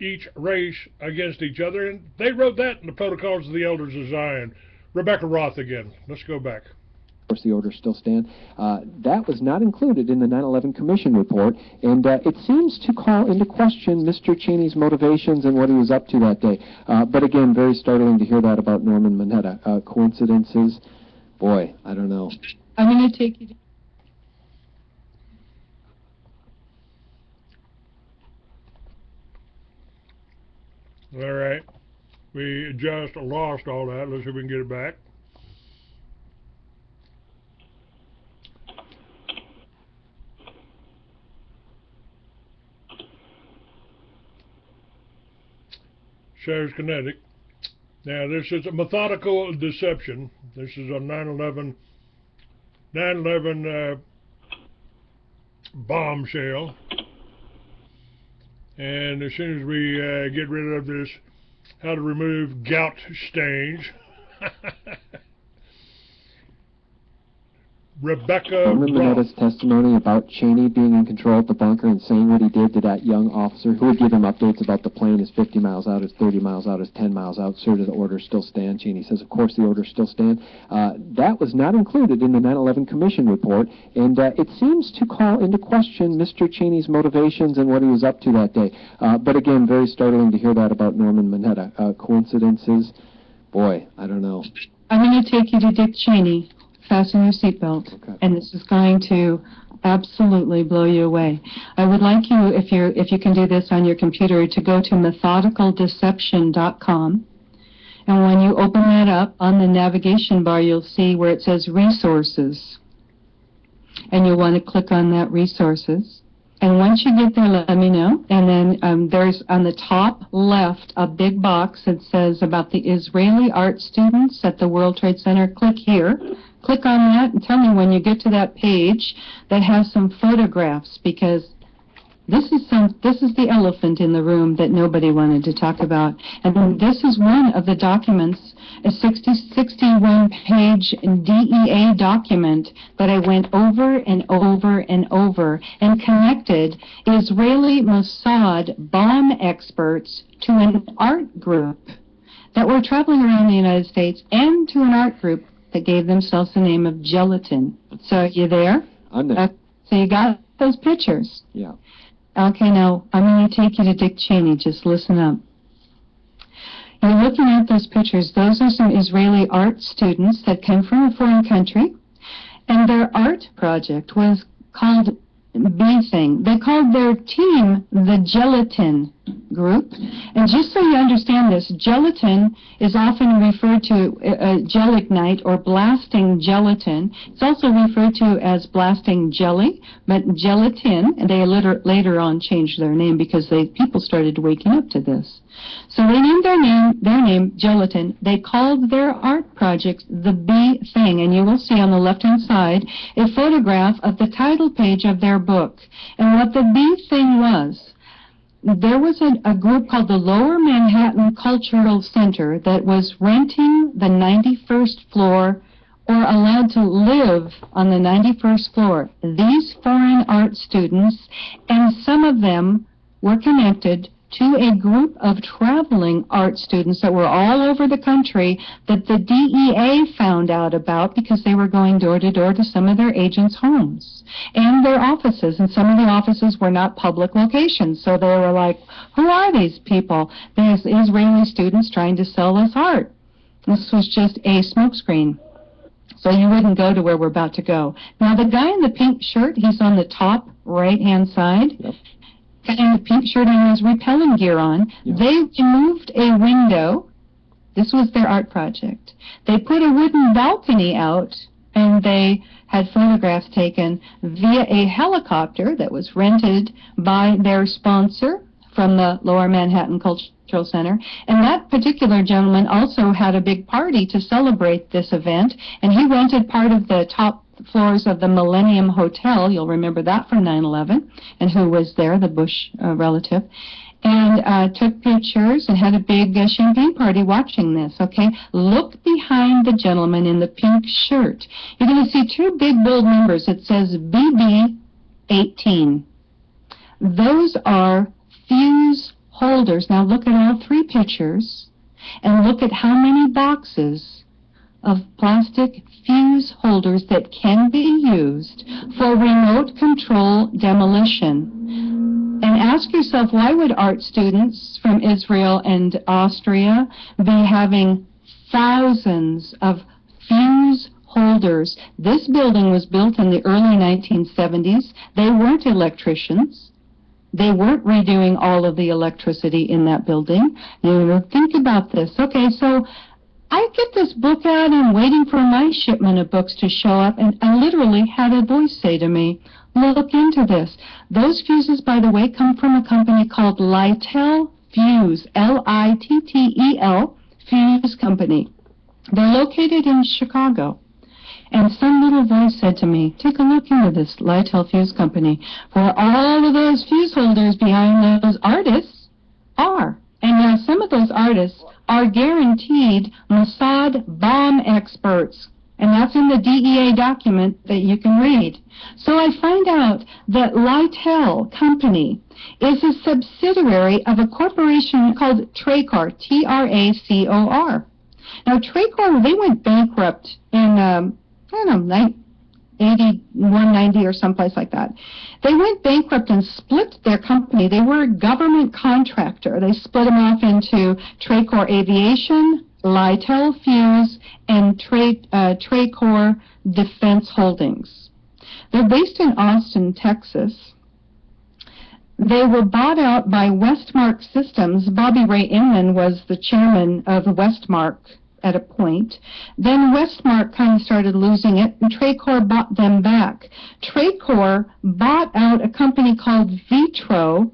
each race against each other. And they wrote that in the Protocols of the Elders of Zion. Rebekah Roth again. Let's go back. Of course, the orders still stand. That was not included in the 9/11 Commission report, and it seems to call into question Mr. Cheney's motivations and what he was up to that day. But again, very startling to hear that about Norman Mineta. Coincidences? Boy, I don't know. I'm going to take you to... All right. We just lost all that. Let's see if we can get it back. Shows kinetic. Now, this is a methodical deception. This is a 9/11 bombshell. And as soon as we get rid of this, how to remove gout stains. Rebekah Norman Mineta's testimony about Cheney being in control of the bunker and saying what he did to that young officer who would give him updates about the plane is 50 miles out, is 30 miles out, is 10 miles out. Sir, do the orders still stand? Cheney says, of course the orders still stand. That was not included in the 9/11 Commission report, and it seems to call into question Mr. Cheney's motivations and what he was up to that day. But again, very startling to hear that about Norman Mineta. Coincidences? Boy, I don't know. I'm going to take you to Dick Cheney. Fasten your seatbelt, okay. And this is going to absolutely blow you away. I would like you, if you can do this on your computer, to go to methodicaldeception.com, and when you open that up, on the navigation bar, you'll see where it says Resources, and you'll want to click on that Resources. And once you get there, let me know. And then there's on the top left a big box that says about the Israeli art students at the World Trade Center. Click here. Click on that and tell me when you get to that page that has some photographs, because this is the elephant in the room that nobody wanted to talk about. And this is one of the documents, a 61-page DEA document that I went over and over and over and connected Israeli Mossad bomb experts to an art group that were traveling around the United States, and to an art group that gave themselves the name of Gelatin. So you there? I'm there. So you got those pictures? Yeah. Okay, now I'm going to take you to Dick Cheney. Just listen up. You're looking at those pictures. Those are some Israeli art students that came from a foreign country, and their art project was called B-Thing. They called their team the Gelatin Group. And just so you understand this, gelatin is often referred to gelignite or blasting gelatin. It's also referred to as blasting jelly, but gelatin, and they later on changed their name because people started waking up to this. So they named their name Gelatin. They called their art project the B-Thing, and you will see on the left-hand side a photograph of the title page of their book. And what the B-Thing was, there was a group called the Lower Manhattan Cultural Center that was renting the 91st floor, or allowed to live on the 91st floor. These foreign art students, and some of them were connected to a group of traveling art students that were all over the country that the DEA found out about because they were going door to door to some of their agents' homes and their offices. And some of the offices were not public locations. So they were like, who are these people? There's Israeli students trying to sell us art. This was just a smokescreen. So you wouldn't go to where we're about to go. Now, the guy in the pink shirt, he's on the top right-hand side. Yep. Guy in the pink shirt and his repelling gear on. Yep. They removed a window. This was their art project. They put a wooden balcony out, and they had photographs taken via a helicopter that was rented by their sponsor from the Lower Manhattan Cultural Center. And that particular gentleman also had a big party to celebrate this event, and he rented part of the top floors of the Millennium Hotel. You'll remember that from 9/11, and who was there, the Bush relative, and took pictures and had a big champagne party watching this, okay? Look behind the gentleman in the pink shirt. You're going to see two big bold numbers. It says BB18. Those are fuse holders. Now look at all three pictures and look at how many boxes of plastic fuse holders that can be used for remote control demolition. And ask yourself, why would art students from Israel and Austria be having thousands of fuse holders? This building was built in the early 1970s. They weren't electricians. They weren't redoing all of the electricity in that building. You know, think about this. Okay, so I get this book out and waiting for my shipment of books to show up, and I literally had a voice say to me, look into this. Those fuses, by the way, come from a company called Littel Fuse, L-I-T-T-E-L, Fuse Company. They're located in Chicago. And some little voice said to me, take a look into this Littel Fuse Company, where all of those fuse holders behind those artists are. And now some of those artists are guaranteed Mossad bomb experts. And that's in the DEA document that you can read. So I find out that Littel Company is a subsidiary of a corporation called Tracor, T-R-A-C-O-R. Now, Tracor, they went bankrupt in, 81, 90 or someplace like that. They went bankrupt and split their company. They were a government contractor. They split them off into Tracor Aviation, Littel Fuse, and Tracor Defense Holdings. They're based in Austin, Texas. They were bought out by Westmark Systems. Bobby Ray Inman was the chairman of Westmark at a point. Then Westmark kind of started losing it, and Tracor bought them back. Tracor bought out a company called Vitro,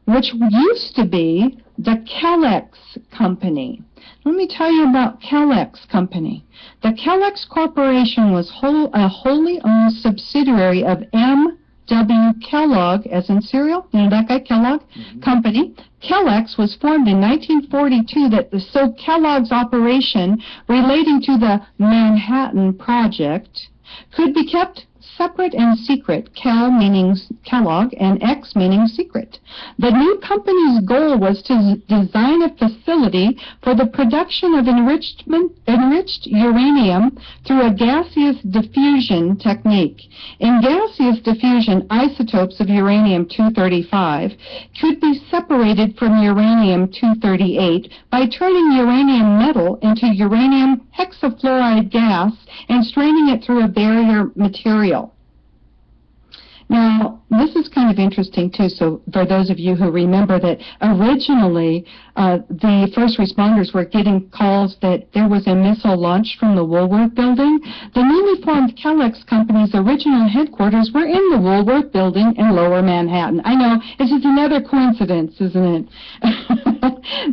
which used to be the Kellex Company. Let me tell you about Kellex Company. The Kellex Corporation was a wholly owned subsidiary of M.W. Kellogg, as in cereal, you know that guy, Kellogg Company. Kellex was formed in 1942 so Kellogg's operation relating to the Manhattan Project could be kept separate and secret, Kel meaning Kellogg and X meaning secret. The new company's goal was to design a facility for the production of enriched uranium through a gaseous diffusion technique. In gaseous diffusion, isotopes of uranium-235 could be separated from uranium-238 by turning uranium metal into uranium hexafluoride gas and straining it through a barrier material. Now, this is kind of interesting, too, so for those of you who remember that originally the first responders were getting calls that there was a missile launched from the Woolworth building. The newly formed Kellex Company's original headquarters were in the Woolworth building in Lower Manhattan. I know, it's just another coincidence, isn't it?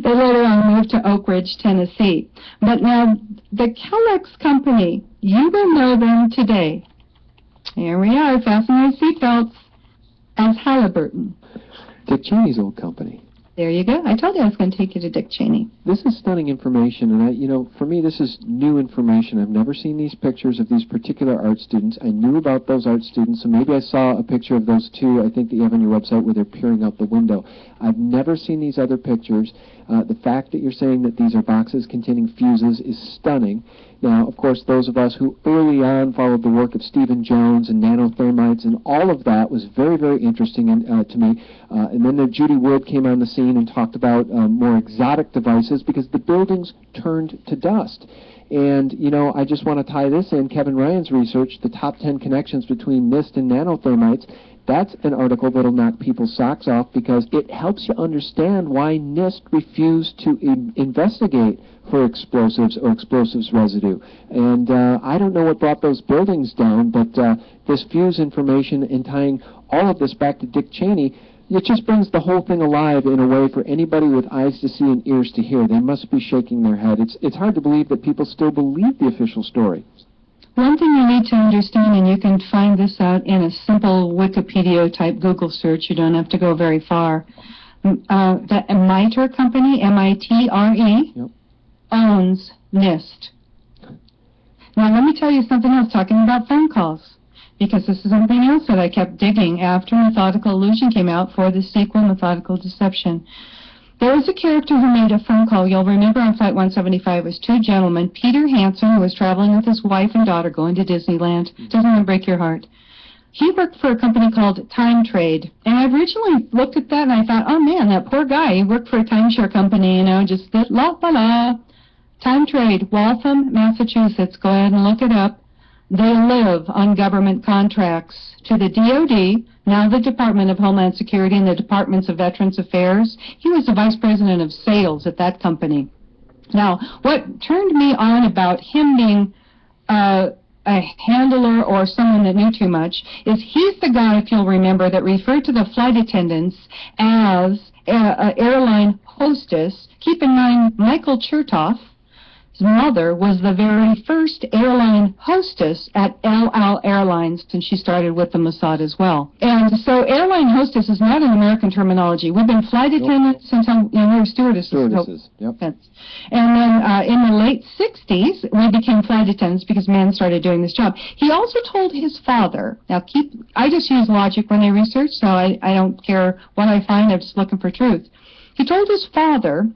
They later on moved to Oak Ridge, Tennessee. But now, the Kellex Company, you will know them today. Here we are, fasten your seatbelts, as Halliburton. Dick Cheney's old company. There you go. I told you I was going to take you to Dick Cheney. This is stunning information, and for me, this is new information. I've never seen these pictures of these particular art students. I knew about those art students, so maybe I saw a picture of those two, I think that you have on your website, where they're peering out the window. I've never seen these other pictures. The fact that you're saying that these are boxes containing fuses is stunning. Now, of course, those of us who early on followed the work of Stephen Jones and nanothermites and all of that was very, very interesting to me. And then Judy Wood came on the scene and talked about more exotic devices because the buildings turned to dust. And, I just want to tie this in. Kevin Ryan's research, the top 10 connections between NIST and nanothermites, that's an article that'll knock people's socks off because it helps you understand why NIST refused to investigate for explosives or explosives residue. And I don't know what brought those buildings down, but this fuse information and tying all of this back to Dick Cheney, it just brings the whole thing alive in a way for anybody with eyes to see and ears to hear. They must be shaking their head. It's hard to believe that people still believe the official story. One thing you need to understand, and you can find this out in a simple Wikipedia-type Google search, you don't have to go very far. The MITRE company, M-I-T-R-E, owns NIST. Now, let me tell you something else, talking about phone calls, because this is something else that I kept digging after Methodical Illusion came out for the sequel, Methodical Deception. There was a character who made a phone call. You'll remember on Flight 175 was two gentlemen. Peter Hansen, who was traveling with his wife and daughter going to Disneyland. Doesn't that break your heart? He worked for a company called Time Trade. And I originally looked at that and I thought, oh man, that poor guy. He worked for a timeshare company, you know, just la-la-la. Time Trade, Waltham, Massachusetts. Go ahead and look it up. They live on government contracts to the DOD, now the Department of Homeland Security and the Departments of Veterans Affairs. He was the vice president of sales at that company. Now, what turned me on about him being a handler or someone that knew too much is he's the guy, if you'll remember, that referred to the flight attendants as airline hostess. Keep in mind, Michael Chertoff, his mother, was the very first airline hostess at El Al Airlines, and she started with the Mossad as well. And so airline hostess is not an American terminology. We've been flight attendants since we were stewardesses. Stewardesses, yep. And then in the late 60s, we became flight attendants because men started doing this job. He also told his father, now I just use logic when I research, so I don't care what I find, I'm just looking for truth. He told his father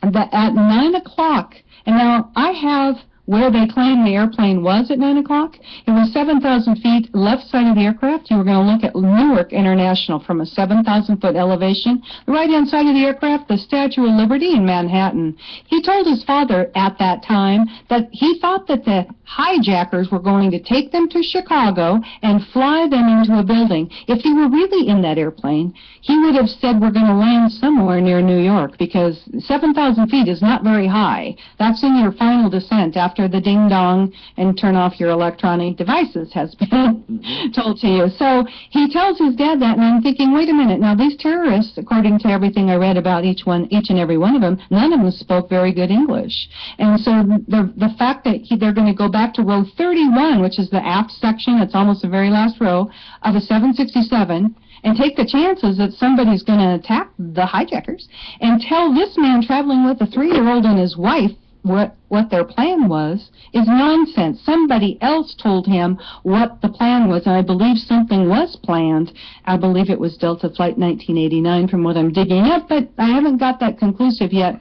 that at 9 o'clock, and now I have where they claim the airplane was at 9 o'clock. It was 7,000 feet left side of the aircraft. You were going to look at Newark International from a 7,000-foot elevation. The right-hand side of the aircraft, the Statue of Liberty in Manhattan. He told his father at that time that he thought that the hijackers were going to take them to Chicago and fly them into a building. If he were really in that airplane, he would have said we're going to land somewhere near New York, because 7,000 feet is not very high. That's in your final descent after the ding-dong and turn off your electronic devices has been told to you. So he tells his dad that, and I'm thinking, wait a minute, now these terrorists, according to everything I read about each and every one of them, none of them spoke very good English. And so the fact that they're going to go back to row 31, which is the aft section, it's almost the very last row, of a 767, and take the chances that somebody's going to attack the hijackers, and tell this man traveling with a 3-year-old and his wife what their plan was, is nonsense. Somebody else told him what the plan was, and I believe something was planned. I believe it was Delta Flight 1989 from what I'm digging up, but I haven't got that conclusive yet.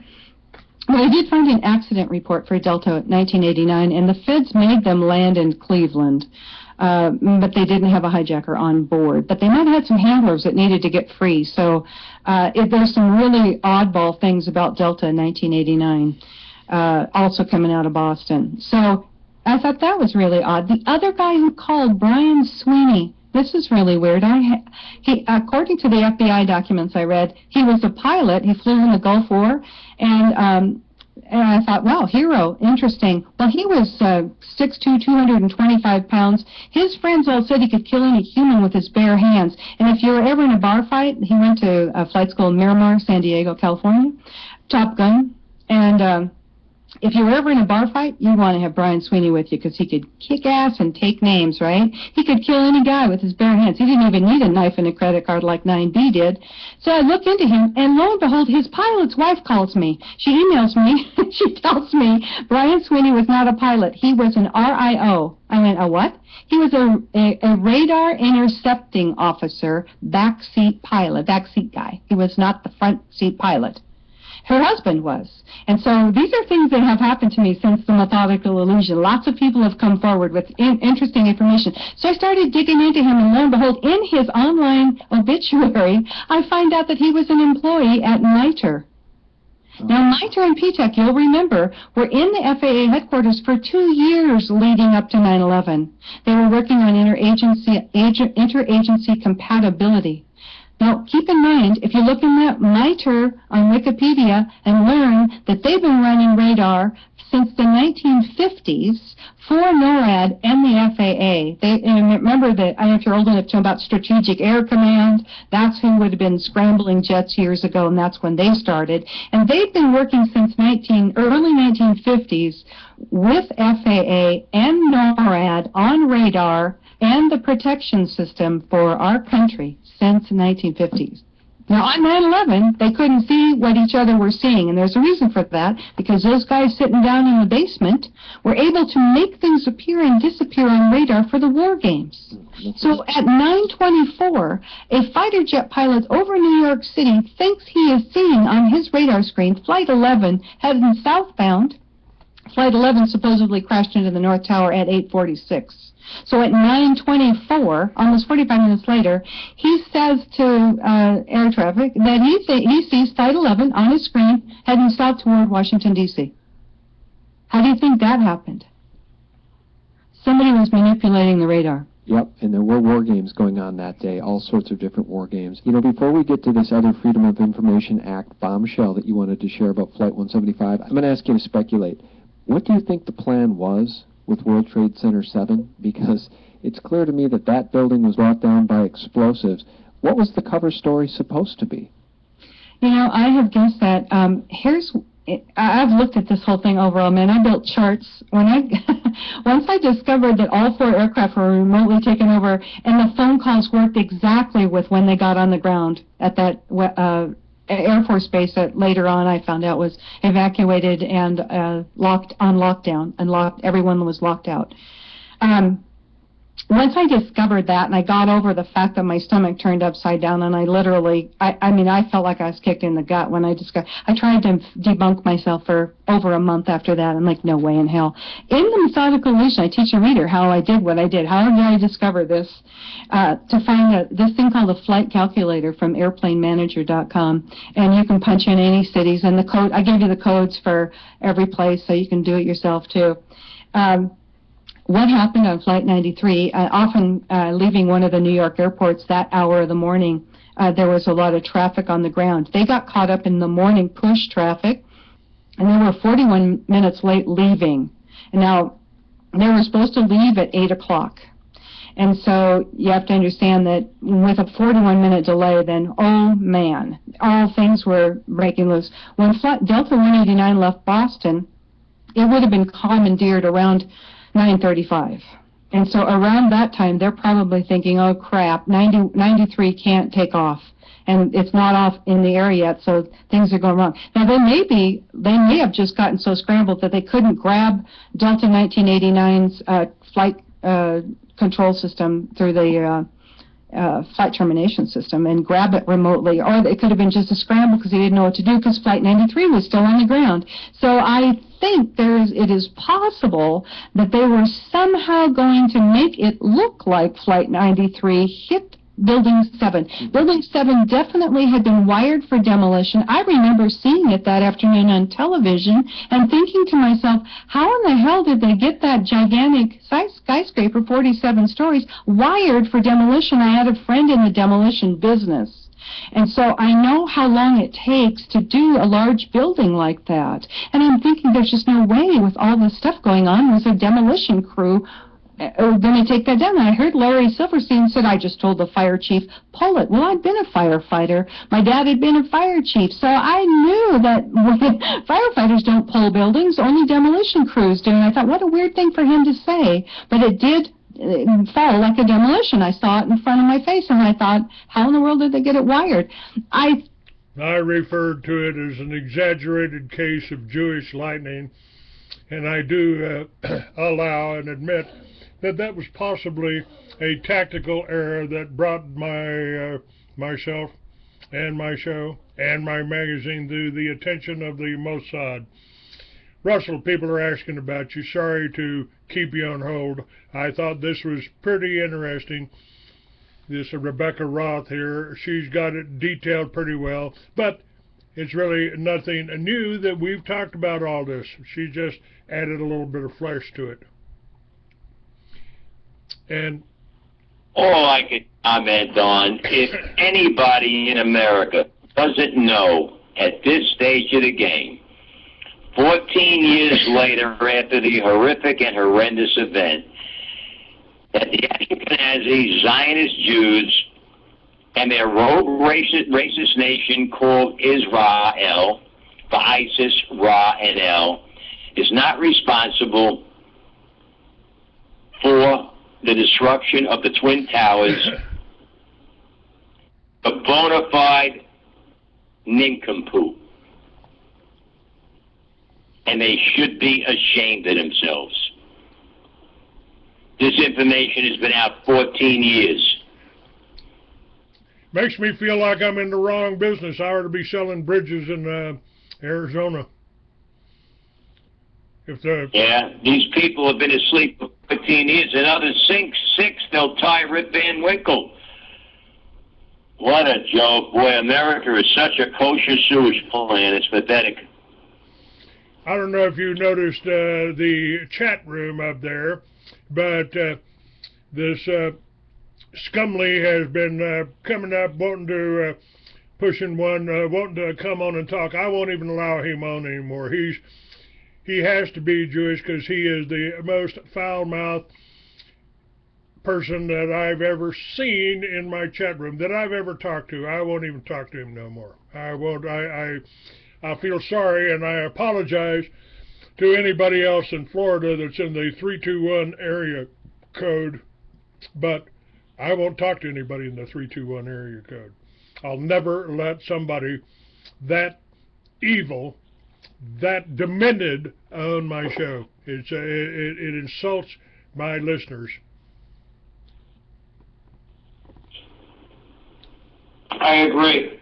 Well, I did find an accident report for Delta 1989, and the feds made them land in Cleveland. But they didn't have a hijacker on board. But they might have had some handlers that needed to get free. So there's some really oddball things about Delta in 1989, also coming out of Boston. So I thought that was really odd. The other guy who called, Brian Sweeney, this is really weird. According to the FBI documents I read, he was a pilot. He flew in the Gulf War, and I thought, wow, hero, interesting. Well, he was 6'2", 225 pounds. His friends all said he could kill any human with his bare hands. And if you were ever in a bar fight, he went to a flight school in Miramar, San Diego, California, Top Gun. And if you were ever in a bar fight, you'd want to have Brian Sweeney with you, because he could kick ass and take names, right? He could kill any guy with his bare hands. He didn't even need a knife and a credit card like 9B did. So I look into him, and lo and behold, his pilot's wife calls me. She emails me. She tells me Brian Sweeney was not a pilot. He was an RIO. I went, a what? He was a radar intercepting officer, backseat pilot, backseat guy. He was not the front seat pilot. Her husband was. And so these are things that have happened to me since the Methodical Illusion. Lots of people have come forward with interesting information. So I started digging into him, and lo and behold, in his online obituary, I find out that he was an employee at MITRE. Now, MITRE and PTEC, you'll remember, were in the FAA headquarters for 2 years leading up to 9/11. They were working on interagency compatibility. Now, keep in mind, if you look in that MITRE on Wikipedia and learn that they've been running radar since the 1950s for NORAD and the FAA. And remember that, I don't know if you're old enough to know about Strategic Air Command. That's who would have been scrambling jets years ago, and that's when they started. And they've been working since early 1950s with FAA and NORAD on radar and the protection system for our country since the 1950s. Now, on 9/11, they couldn't see what each other were seeing, and there's a reason for that, because those guys sitting down in the basement were able to make things appear and disappear on radar for the war games. So at 9:24, a fighter jet pilot over New York City thinks he is seeing on his radar screen Flight 11 heading southbound. Flight 11 supposedly crashed into the North Tower at 8:46. So at 9:24, almost 45 minutes later, he says to air traffic that he sees Flight 11 on his screen heading south toward Washington, D.C. How do you think that happened? Somebody was manipulating the radar. Yep, and there were war games going on that day, all sorts of different war games. You know, before we get to this other Freedom of Information Act bombshell that you wanted to share about Flight 175, I'm going to ask you to speculate. What do you think the plan was with World Trade Center 7? Because it's clear to me that that building was brought down by explosives. What was the cover story supposed to be? You know, I have guessed that. I've looked at this whole thing overall, man. I built charts. Once I discovered that all 4 aircraft were remotely taken over, and the phone calls worked exactly with when they got on the ground at that Air Force base that later on I found out was evacuated and on lockdown, and everyone was locked out. Once I discovered that, and I got over the fact that my stomach turned upside down, and I literally, I felt like I was kicked in the gut when I tried to debunk myself for over a month after that. I'm like, no way in hell. In the methodical illusion, I teach a reader how I did what I did. How did I discover this? To find this thing called a flight calculator from airplanemanager.com, and you can punch in any cities, and the code, I give you the codes for every place, so you can do it yourself too. What happened on Flight 93, often leaving one of the New York airports that hour of the morning, there was a lot of traffic on the ground. They got caught up in the morning push traffic, and they were 41 minutes late leaving. And now, they were supposed to leave at 8 o'clock. And so you have to understand that with a 41-minute delay, then, oh man, all things were breaking loose. When Delta 189 left Boston, it would have been commandeered around 9:35. And so around that time, they're probably thinking, oh crap, 93 can't take off. And it's not off in the air yet, so things are going wrong. Now, they may have just gotten so scrambled that they couldn't grab Delta 1989's flight control system through the flight termination system and grab it remotely, or it could have been just a scramble because he didn't know what to do because Flight 93 was still on the ground. So I think it is possible that they were somehow going to make it look like Flight 93 hit Building 7. Building 7 definitely had been wired for demolition. I remember seeing it that afternoon on television and thinking to myself, how in the hell did they get that gigantic skyscraper, 47 stories, wired for demolition? I had a friend in the demolition business. And so I know how long it takes to do a large building like that. And I'm thinking there's just no way with all this stuff going on was a demolition crew going to take that down. And I heard Larry Silverstein said, I just told the fire chief, pull it. Well, I'd been a firefighter. My dad had been a fire chief. So I knew that firefighters don't pull buildings, only demolition crews do. And I thought, what a weird thing for him to say. But it did fall like a demolition. I saw it in front of my face, and I thought, how in the world did they get it wired? I referred to it as an exaggerated case of Jewish lightning, and I do allow and admit that was possibly a tactical error that brought myself and my show and my magazine to the attention of the Mossad. Russell, people are asking about you. Sorry to keep you on hold. I thought this was pretty interesting. This Rebekah Roth here, she's got it detailed pretty well, but it's really nothing new that we've talked about all this. She just added a little bit of flesh to it. And all I could comment on, if anybody in America doesn't know at this stage of the game, 14 years later after the horrific and horrendous event, that the Ashkenazi Zionist Jews and their rogue racist nation called Israel, for ISIS, Ra, and El, is not responsible for the destruction of the Twin Towers, a bona fide nincompoop. And they should be ashamed of themselves. This information has been out 14 years. Makes me feel like I'm in the wrong business. I ought to be selling bridges in Arizona. Yeah, these people have been asleep for 15 years. Another six, they'll tie Rip Van Winkle. What a joke. Boy, America is such a kosher sewage plant. It's pathetic. I don't know if you noticed the chat room up there, but this Scumley has been coming up, wanting to wanting to come on and talk. I won't even allow him on anymore. He has to be Jewish because he is the most foul-mouthed person that I've ever seen in my chat room, that I've ever talked to. I won't even talk to him no more. I won't. I feel sorry, and I apologize to anybody else in Florida that's in the 321 area code, but I won't talk to anybody in the 321 area code. I'll never let somebody that evil, that demented on my show. It insults my listeners. I agree.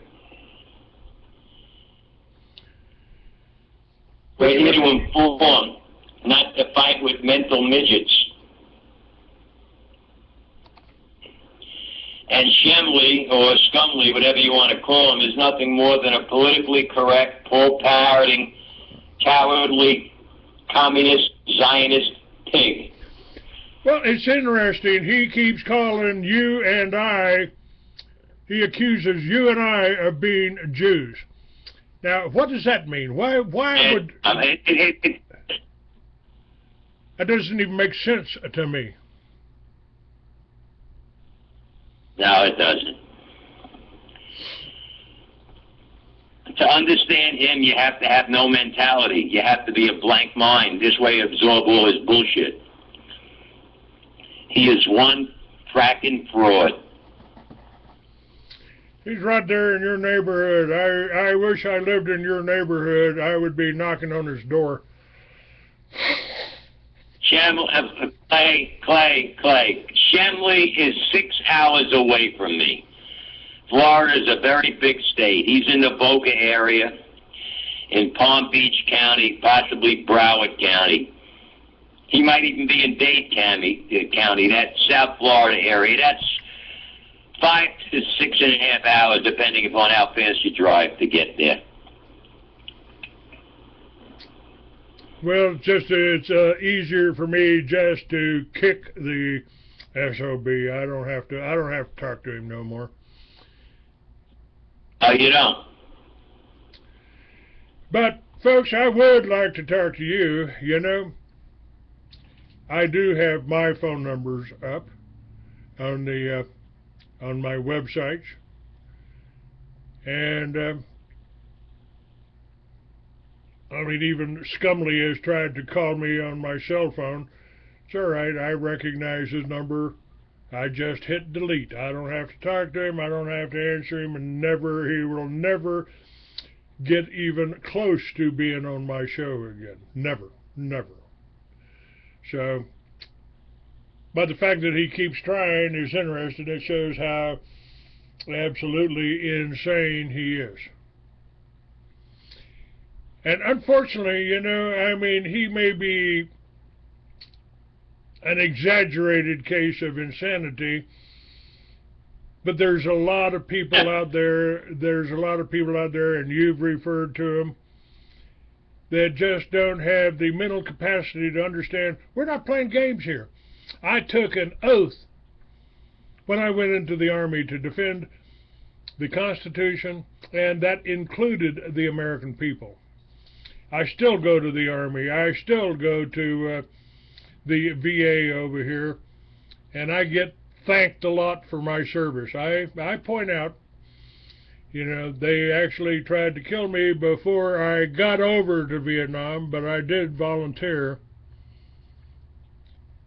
We're here to inform, not to fight with mental midgets. And Shemley, or Scumley, whatever you want to call him, is nothing more than a politically correct, Paul-parroting, cowardly, communist, Zionist pig. Well, it's interesting. He keeps calling you and I, he accuses you and I of being Jews. Now, what does that mean? Why would... That doesn't even make sense to me. No, it doesn't. To understand him, you have to have no mentality. You have to be a blank mind. This way absorb all his bullshit. He is one fracking fraud. He's right there in your neighborhood. I wish I lived in your neighborhood. I would be knocking on his door. Clay. Shemley is 6 hours away from me. Florida is a very big state. He's in the Boca area, in Palm Beach County, possibly Broward County. He might even be in Dade County, that South Florida area. That's 5 to 6.5 hours, depending upon how fast you drive to get there. Well, it's easier for me just to kick the SOB. I don't have to talk to him no more. Oh, you don't? But folks, I would like to talk to you. You know, I do have my phone numbers up on the on my websites, and I mean, even Scumley has tried to call me on my cell phone. It's all right. I recognize his number. I just hit delete. I don't have to talk to him. I don't have to answer him, and he will never get even close to being on my show again. Never. So, but the fact that he keeps trying is interesting. It shows how absolutely insane he is. And unfortunately, you know, I mean, he may be an exaggerated case of insanity, but there's a lot of people out there, and you've referred to them, that just don't have the mental capacity to understand, we're not playing games here. I took an oath when I went into the Army to defend the Constitution, and that included the American people. I still go to the Army. I still go to the VA over here, and I get thanked a lot for my service. I point out, You know, they actually tried to kill me before I got over to Vietnam, but I did volunteer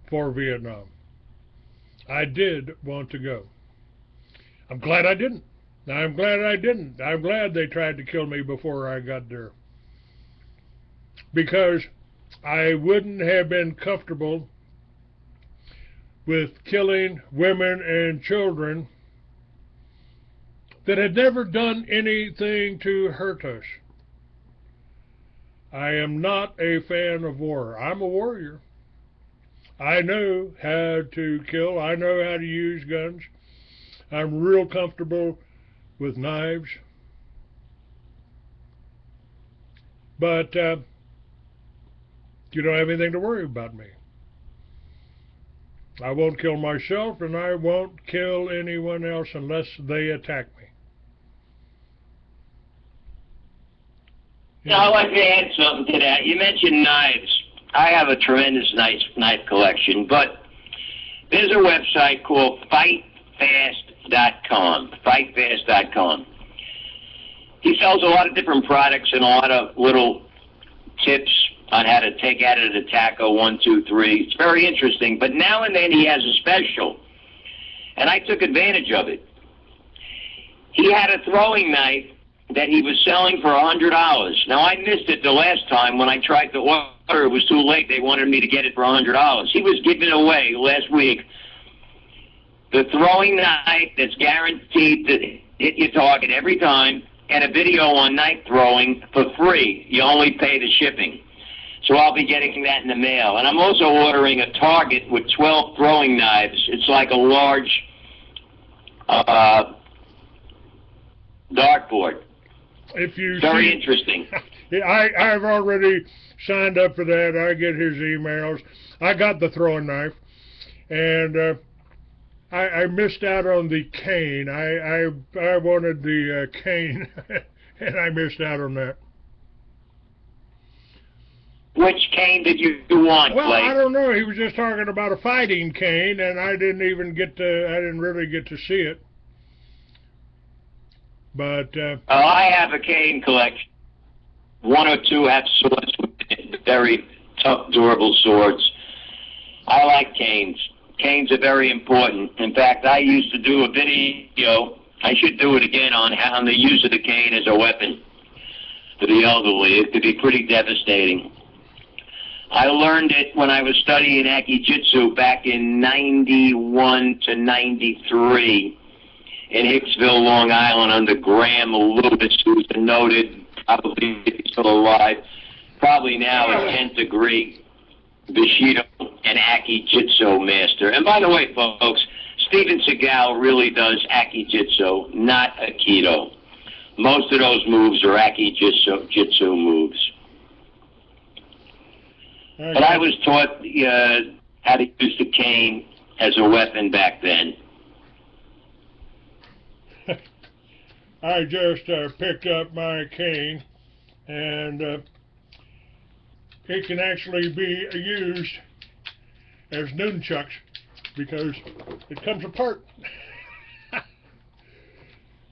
for Vietnam. I did want to go. I'm glad I didn't. I'm glad I didn't. I'm glad they tried to kill me before I got there. Because I wouldn't have been comfortable with killing women and children that had never done anything to hurt us. I am not a fan of war. I'm a warrior. I know how to kill. I know how to use guns. I'm real comfortable with knives. But you don't have anything to worry about me. I won't kill myself, and I won't kill anyone else unless they attack me. I'd like to add something to that. You mentioned knives. I have a tremendous knife collection, but there's a website called fightfast.com. Fightfast.com. He sells a lot of different products and a lot of little tips on how to take out an attack 1, 2, 3. It's very interesting, but now and then he has a special, and I took advantage of it. He had a throwing knife that he was selling for $100. Now, I missed it the last time when I tried to order. It was too late. They wanted me to get it for $100. He was giving away last week the throwing knife that's guaranteed to hit your target every time, and a video on knife throwing for free. You only pay the shipping. So I'll be getting that in the mail. And I'm also ordering a target with 12 throwing knives. It's like a large dartboard. Very interesting. I've already signed up for that. I get his emails. I got the throwing knife, and I missed out on the cane. I wanted the cane, and I missed out on that. Which cane did you want, Well, Clay? I don't know. He was just talking about a fighting cane, and I didn't really get to see it. But I have a cane collection. 1 or 2 have swords, very tough, durable swords. I like canes. Canes are very important. In fact, I used to do a video, I should do it again, on the use of the cane as a weapon for the elderly. It could be pretty devastating. I learned it when I was studying Aki-Jitsu back in 91 to 93 in Hicksville, Long Island, under Graham Lewis, who's a noted, probably still alive, probably now a 10th degree Bushido and Aki-Jitsu master. And by the way, folks, Steven Seagal really does Aki-Jitsu, not Aikido. Most of those moves are Aki-Jitsu moves. But I was taught how to use the cane as a weapon back then. I just picked up my cane, and it can actually be used as nunchucks because it comes apart.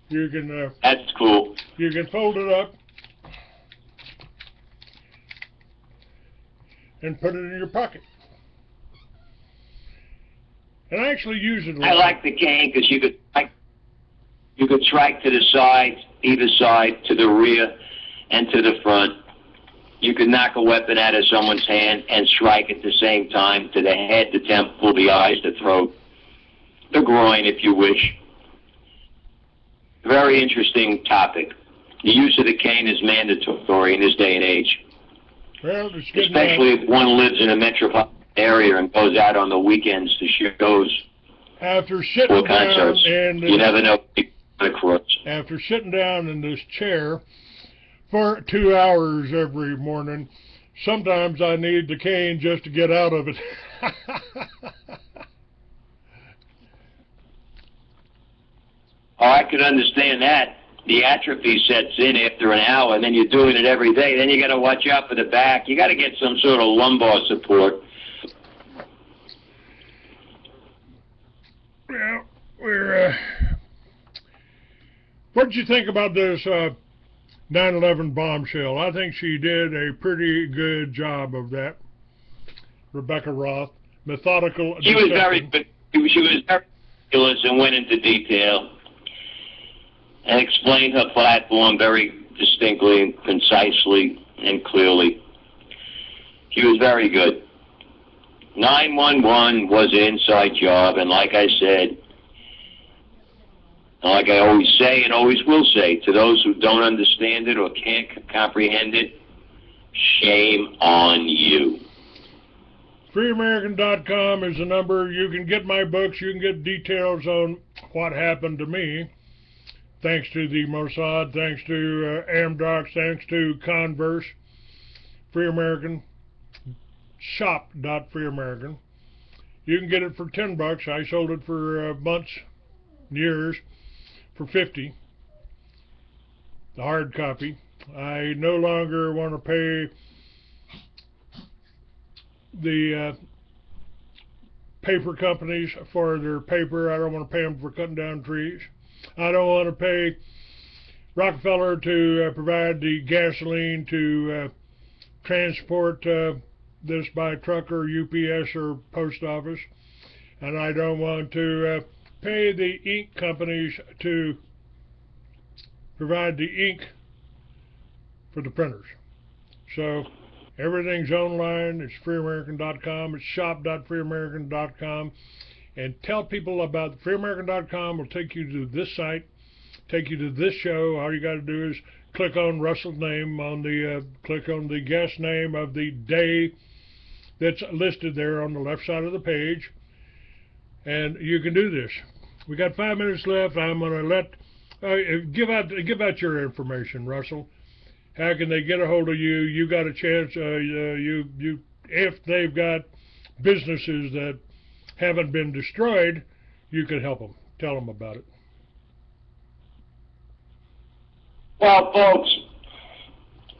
You can. That's cool. You can fold it up and put it in your pocket. And I actually use it a lot. I like the cane because you could strike to the sides, either side, to the rear, and to the front. You could knock a weapon out of someone's hand and strike at the same time to the head, the temple, the eyes, the throat, the groin, if you wish. Very interesting topic. The use of the cane is mandatory in this day and age. Well, especially if one lives in a metropolitan area and goes out on the weekends to shows after sitting or concerts. You never know. After sitting down in this chair for 2 hours every morning, sometimes I need the cane just to get out of it. Oh, I could understand that. The atrophy sets in after an hour, and then you're doing it every day. Then you got to watch out for the back. You got to get some sort of lumbar support. Well, What did you think about this 9/11 bombshell? I think she did a pretty good job of that. Rebekah Roth, methodical. She was very good. She was very meticulous and went into detail and explained her platform very distinctly and concisely and clearly. She was very good. 911 was an inside job, and like I said, like I always say and always will say, to those who don't understand it or can't comprehend it, shame on you. FreeAmerican.com is the number. You can get my books. You can get details on what happened to me. Thanks to the Mossad, thanks to Amdocs, thanks to Converse. Free American, shop.freeamerican. You can get it for $10. I sold it for months, years, for $50. The hard copy. I no longer want to pay the paper companies for their paper. I don't want to pay them for cutting down trees. I don't want to pay Rockefeller to provide the gasoline to transport this by truck or UPS or post office. And I don't want to pay the ink companies to provide the ink for the printers. So everything's online. It's freeamerican.com. It's shop.freeamerican.com. And tell people about freeamerican.com. Will take you to this site, take you to this show. All you got to do is click on Russell's name on the click on the guest name of the day that's listed there on the left side of the page, and you can do this. We got 5 minutes left. I'm going to let give out your information, Russell. How can they get a hold of you? You got a chance. If they've got businesses that haven't been destroyed, you can help them. Tell them about it. Well, folks,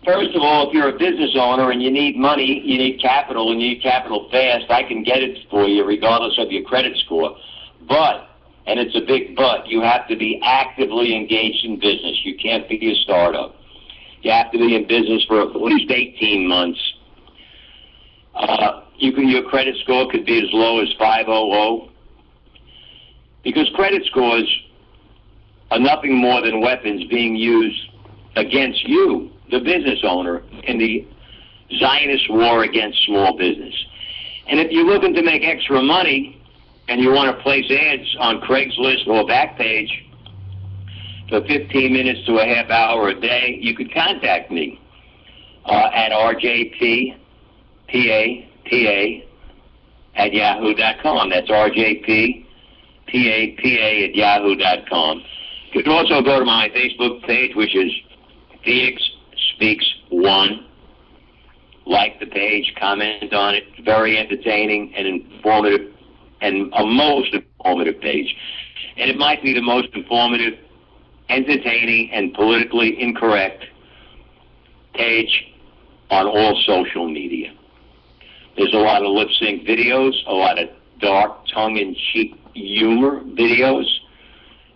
first of all, if you're a business owner and you need money, you need capital, and you need capital fast, I can get it for you regardless of your credit score. But, and it's a big but, you have to be actively engaged in business. You can't be a startup. You have to be in business for at least 18 months. Your credit score could be as low as 500, because credit scores are nothing more than weapons being used against you, the business owner, in the Zionist war against small business. And if you're looking to make extra money and you want to place ads on Craigslist or Backpage for 15 minutes to a half hour a day, you could contact me at rjppapa@yahoo.com. That's rjppapa@yahoo.com. You can also go to my Facebook page, which is Phoenix Speaks One. Like the page, comment on it. Very entertaining and informative, and a most informative page. And it might be the most informative, entertaining, and politically incorrect page on all social media. There's a lot of lip-sync videos, a lot of dark, tongue-in-cheek humor videos,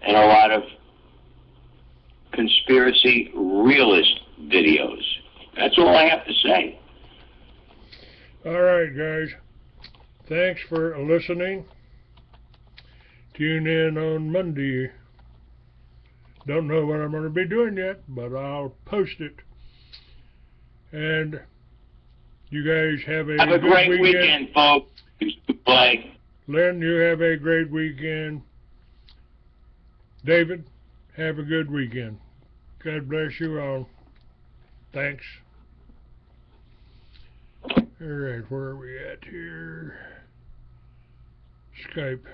and a lot of conspiracy realist videos. That's all I have to say. All right, guys. Thanks for listening. Tune in on Monday. Don't know what I'm going to be doing yet, but I'll post it. And you guys have a great good weekend, folks. Bye. Lynn, you have a great weekend. David, have a good weekend. God bless you all. Thanks. All right, where are we at here? Skype.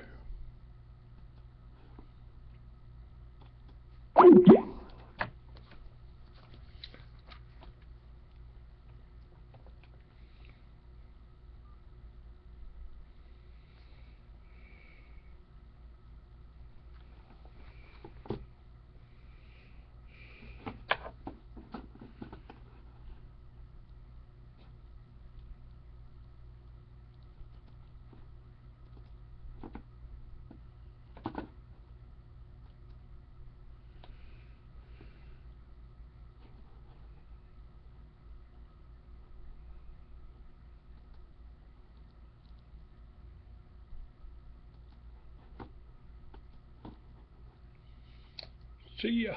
See ya.